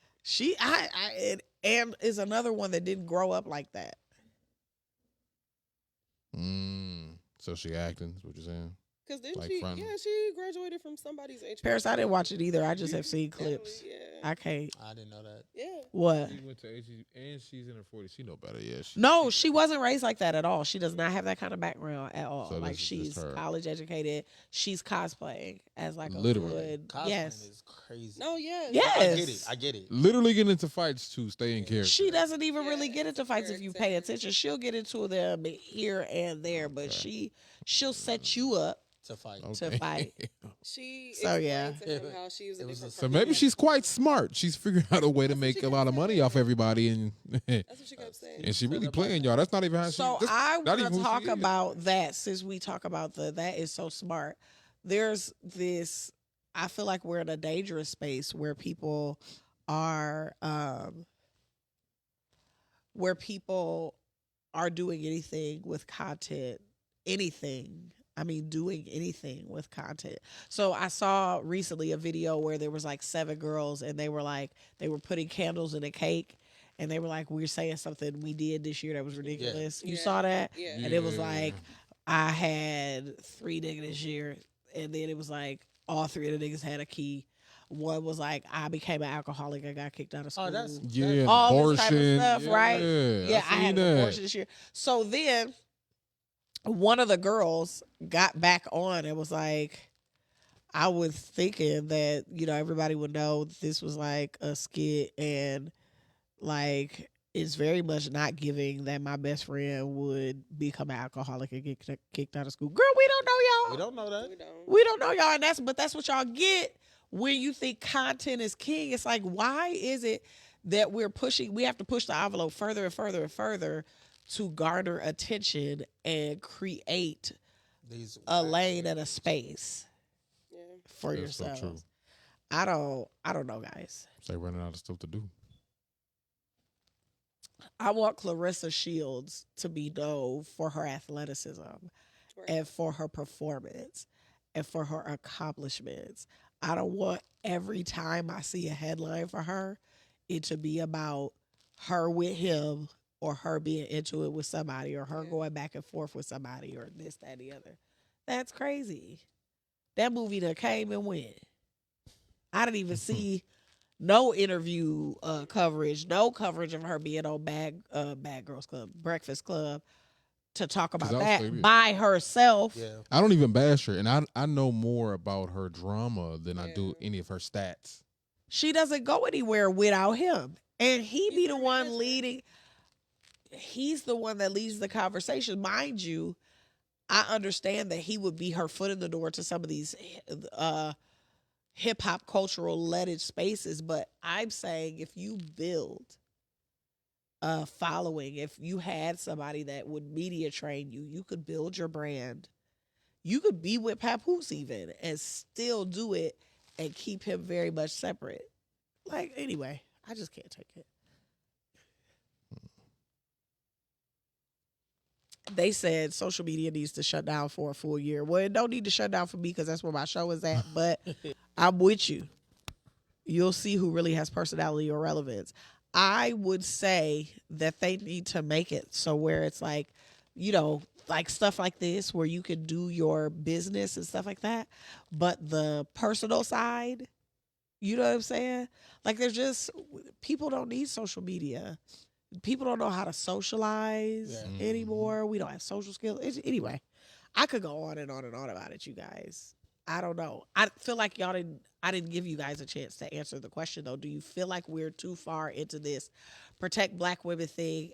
And is another one that didn't grow up like that. So she acting. Is what you're saying? Because didn't Like she? from- Yeah, she graduated from somebody's HBCU. Paris, I didn't watch it either. I just have seen Natalie, clips. Yeah. I can't. I didn't know that. Yeah. What? She went to HEB and she's in her 40s. She know better. Yeah. No, she wasn't raised like that at all. She does not have that kind of background at all. So Like this is just she's her. college educated. She's cosplaying as like a Literally. good. Cosplaying Yes. is crazy. No, yes. Yes. I get it. Literally get into fights to stay in character. She doesn't even Yeah, really get into it's fights if you pay character. attention. She'll get into them here and there, but she'll set you up To fight. to fight. She So, yeah. explained to him how she was a It was different So maybe person. she's quite smart. She's figured out a way to That's what make she a lot of kept money saying. off everybody, and That's what she kept saying. and she really playing y'all. That's not even how she. So that's I not want even to who talk she is. about that since we talk about that is so smart. There's this. I feel like we're in a dangerous space where people are doing anything with content, anything. I mean, doing anything with content. So I saw recently a video where there was like 7 girls and they were putting candles in a cake. And they were like, we're saying something we did this year that was ridiculous. You Yeah. saw that? Yeah. And it was Yeah. like, I had 3 niggas this year. And then it was like, all 3 of the niggas had a key. One was like, I became an alcoholic. I got kicked out of school. that's Yeah, all this type of abortion. stuff, right? Yeah, I had seen an that. abortion this year. So then one of the girls got back on and was like, I was thinking that, everybody would know this was like a skit and like it's very much not giving that my best friend would become an alcoholic and get kicked out of school. Girl, we don't know y'all. We don't know that. We don't. We don't know y'all, and that's what y'all get when you think content is king. It's like, why is it that we have to push the envelope further and further and further to garner attention and create These a lane and a space Yeah. for That's so yourselves? true. I don't know, guys. It's like running out of stuff to do. I want Clarissa Shields to be known for her athleticism Right. and for her performance and for her accomplishments. I don't want every time I see a headline for her, it to be about her with him or her being into it with somebody or her Yeah. going back and forth with somebody or this, that, and the other. That's crazy. That movie that came and went. I didn't even see no interview coverage, no coverage of her being on Bad Girls Club, Breakfast Club to talk about 'Cause that that was by herself. Yeah. I don't even bash her, and I know more about her drama than I do Yeah. any of her stats. She doesn't go anywhere without him. And he be He's the her one manager. leading. He's the one that leads the conversation. Mind you, I understand that he would be her foot in the door to some of these hip hop cultural leaded spaces. But I'm saying if you build a following, if you had somebody that would media train you, you could build your brand. You could be with Papoose even and still do it and keep him very much separate. Like, anyway, I just can't take it. They said social media needs to shut down for a full year. Well, it don't need to shut down for me because that's where my show is at, but I'm with you. You'll see who really has personality or relevance. I would say that they need to make it so where it's like, like stuff like this where you can do your business and stuff like that, but the personal side, you know what I'm saying? Like people don't need social media. People don't know how to socialize anymore. We don't have social skills. Anyway, I could go on and on and on about it, you guys. I don't know. I feel like I didn't give you guys a chance to answer the question though. Do you feel like we're too far into this protect black women thing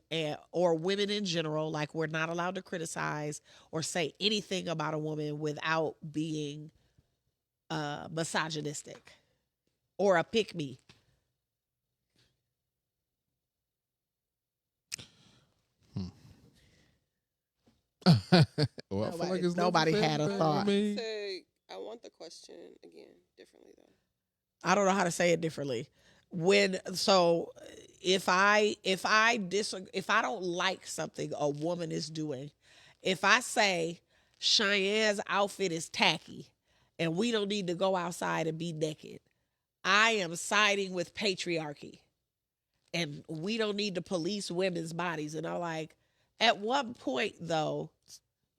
or women in general? Like we're not allowed to criticize or say anything about a woman without being misogynistic or a pick me. Well, I feel like it's Nobody left had a there. thought. I mean, Say, I want the question again differently though. I don't know how to say it differently. If I don't like something a woman is doing, if I say Cheyenne's outfit is tacky and we don't need to go outside and be naked, I am siding with patriarchy. And we don't need to police women's bodies. And I'm like, at what point though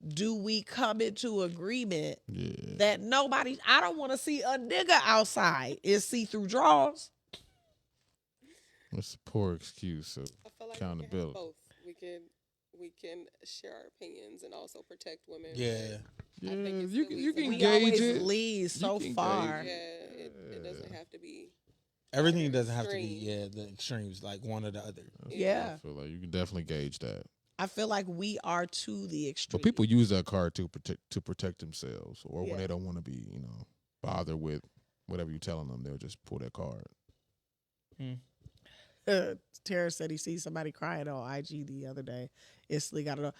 do we come into agreement that I don't want to see a nigga outside in see-through drawers. It's a poor excuse of I feel like accountability. We can have both. We can share our opinions and also protect women. Yeah. Yeah, I think it's you the can reason We why- always gauge it. lead so can far. gauge Yeah, it doesn't have to be. Everything either doesn't have to be extreme. the extremes, like one or the other. Yeah. I feel like you can definitely gauge that. I feel like we are to the extreme. But people use that card to protect themselves, or Yeah. when they don't want to be, bothered with whatever you're telling them, they'll just pull that card. Tara said he sees somebody crying on IG the other day. Instantly got to know.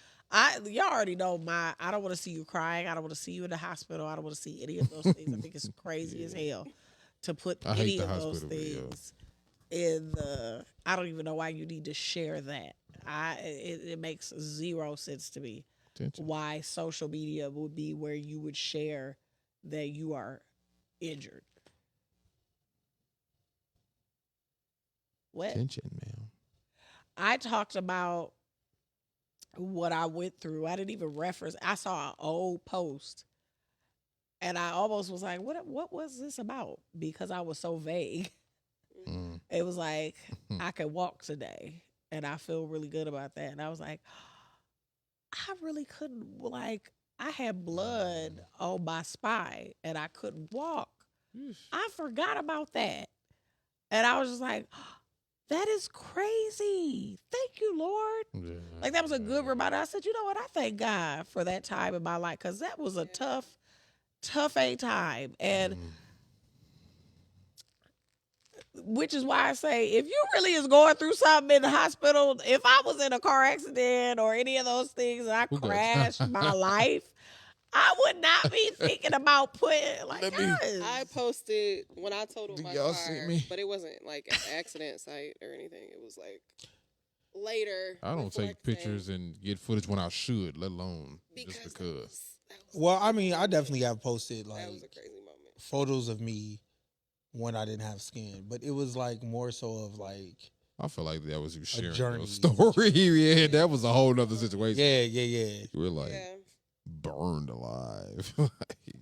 Y'all already know I don't want to see you crying. I don't want to see you in the hospital. I don't want to see any of those things. I think it's crazy as hell to put I hate any the of those hospital video. things in the. I don't even know why you need to share that. It makes zero sense to me. Attention. Why social media would be where you would share that you are injured. What? Attention, man. I talked about what I went through. I didn't even reference. I saw an old post, and I almost was like, "What was this about?" Because I was so vague. Mm. It was like I could walk today, and I feel really good about that. And I was like, I really couldn't. Like, I had blood on my spine, and I couldn't walk. I forgot about that, and I was just like, that is crazy. Thank you, Lord. Yeah. Like, that was a good reminder. I said, you know what? I thank God for that time in my life, because that was a tough a time. And which is why I say, if you really is going through something in the hospital, if I was in a car accident or any of those things and I Who got- crashed my life, I would not be thinking about putting, like, Let me- guys. I posted when I totaled Do my y'all car, see me? but it wasn't like an accident site or anything. It was like later. I don't take reflecting, pictures and get footage when I should, let alone just that because. was Well, I a mean, I moment. definitely have posted That was a like crazy moment. photos of me when I didn't have skin, but it was like more so of like, I feel like that was you sharing journey. your story. Yeah, that was a whole nother situation. yeah. You were like Yeah, burned alive. Like,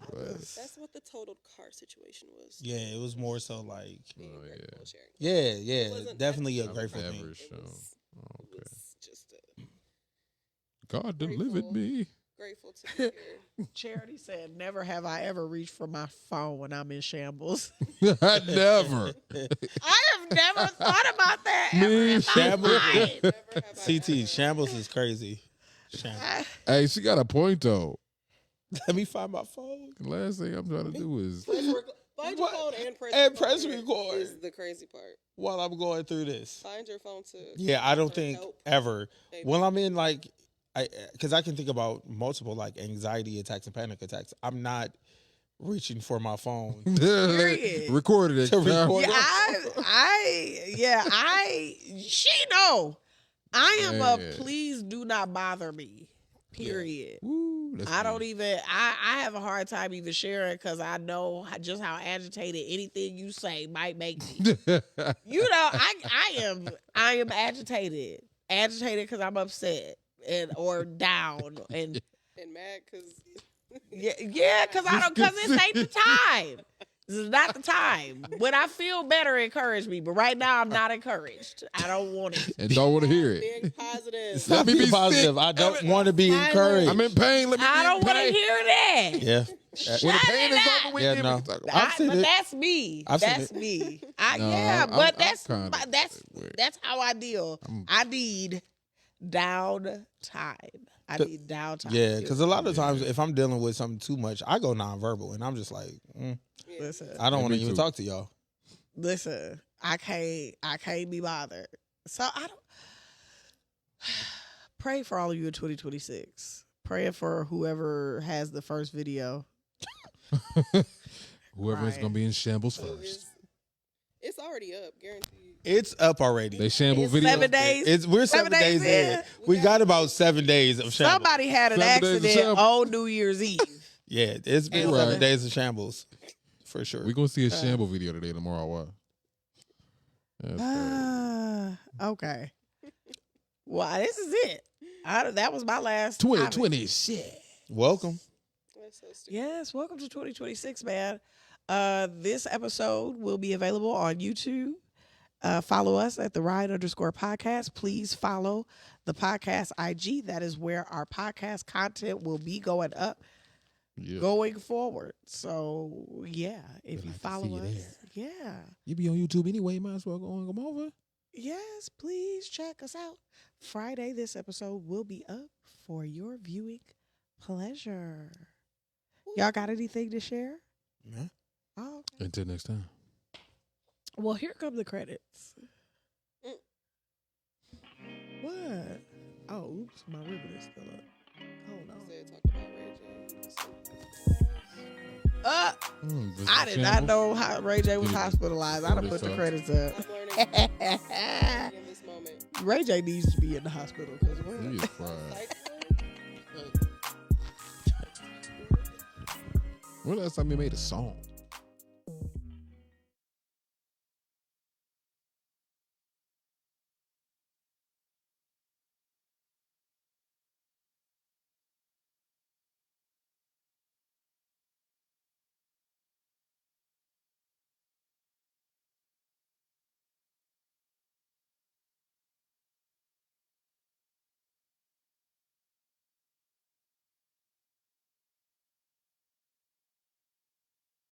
what? that's what the totaled car situation was. Yeah, it was more so like, Being Oh, grateful yeah. and sharing. yeah, wasn't definitely a that grateful Never thing. It shown. was, Oh, it okay. was just God delivered grateful. me. grateful to be here. Charity said, never have I ever reached for my phone when I'm in shambles. I never. I have never thought about that ever Me, in my shambles. life. Never have I CT, ever- shambles is crazy. Shambles. Hey, she got a point though. Let me find my phone. The last thing I'm trying to do is Find your What? phone and press And record press record. is the crazy part. While I'm going through this. Find your phone to Yeah, I don't to think help. ever. Maybe. When I'm in like, because I can think about multiple like anxiety attacks and panic attacks. I'm not reaching for my phone. Period. recorded it. To record Yeah, she know. I am a Man. please do not bother me. Period. Woo, that's I don't deep. even. I have a hard time even sharing because I know just how agitated anything you say might make me. You know, I am agitated because I'm upset or down and and mad because yeah, because this ain't the time. This is not the time. When I feel better, encourage me. But right now, I'm not encouraged. I don't want it. and don't want to hear it. being positive. Stop Let me being be positive. sick. I don't want to be Silence. encouraged. I'm in pain. Let me I be don't in want to pain. hear that. Yeah. When the Shut pain it is up. over with, Yeah, then no. we can talk about I've seen But it. that's me. I've seen That's it. me. No, Yeah, I'm- but I'm that's kinda weird. that's how I deal. I need downtime. I need downtime. Yeah, because a lot of times if I'm dealing with something too much, I go nonverbal, and I'm just like, listen, I don't Yeah, want me to even too. talk to y'all. listen. I can't be bothered. So I don't pray for all of you in 2026. Praying for whoever has the first video. Whoever is Right. gonna be in shambles So first. it's already up, guaranteed. It's up already. They shamble It's video. 7 days. We're 7 days in. We got about 7 days of shambles. Somebody had an 7 days of accident shambles. on New Year's Eve. Yeah, it's been And 7 right. days of shambles for sure. We're gonna see a shamble video today, tomorrow. Why? That's crazy. Okay. Well, this is it. That was my last topic. 2020 shit. Welcome. That's so stupid. Yes, welcome to 2026, man. This episode will be available on YouTube. Follow us at the Ride_podcast. Please follow the podcast IG. That is where our podcast content will be going up going forward. So yeah, if We'd you like to follow see you us, there. yeah. You be on YouTube anyway. Might as well go and come over. Yes, please check us out. Friday, this episode will be up for your viewing pleasure. Y'all got anything to share? Yeah. Oh, okay. Until next time. Well, here come the credits. What? Oh, oops, my ribbon is still up. Hold on. Said talk about Ray J. I did not know how Ray J was Dude, hospitalized. I'd have put the so- credits up. I'm learning in this moment. Ray J needs to be in the hospital because He is fried. Like, When last time you made a song?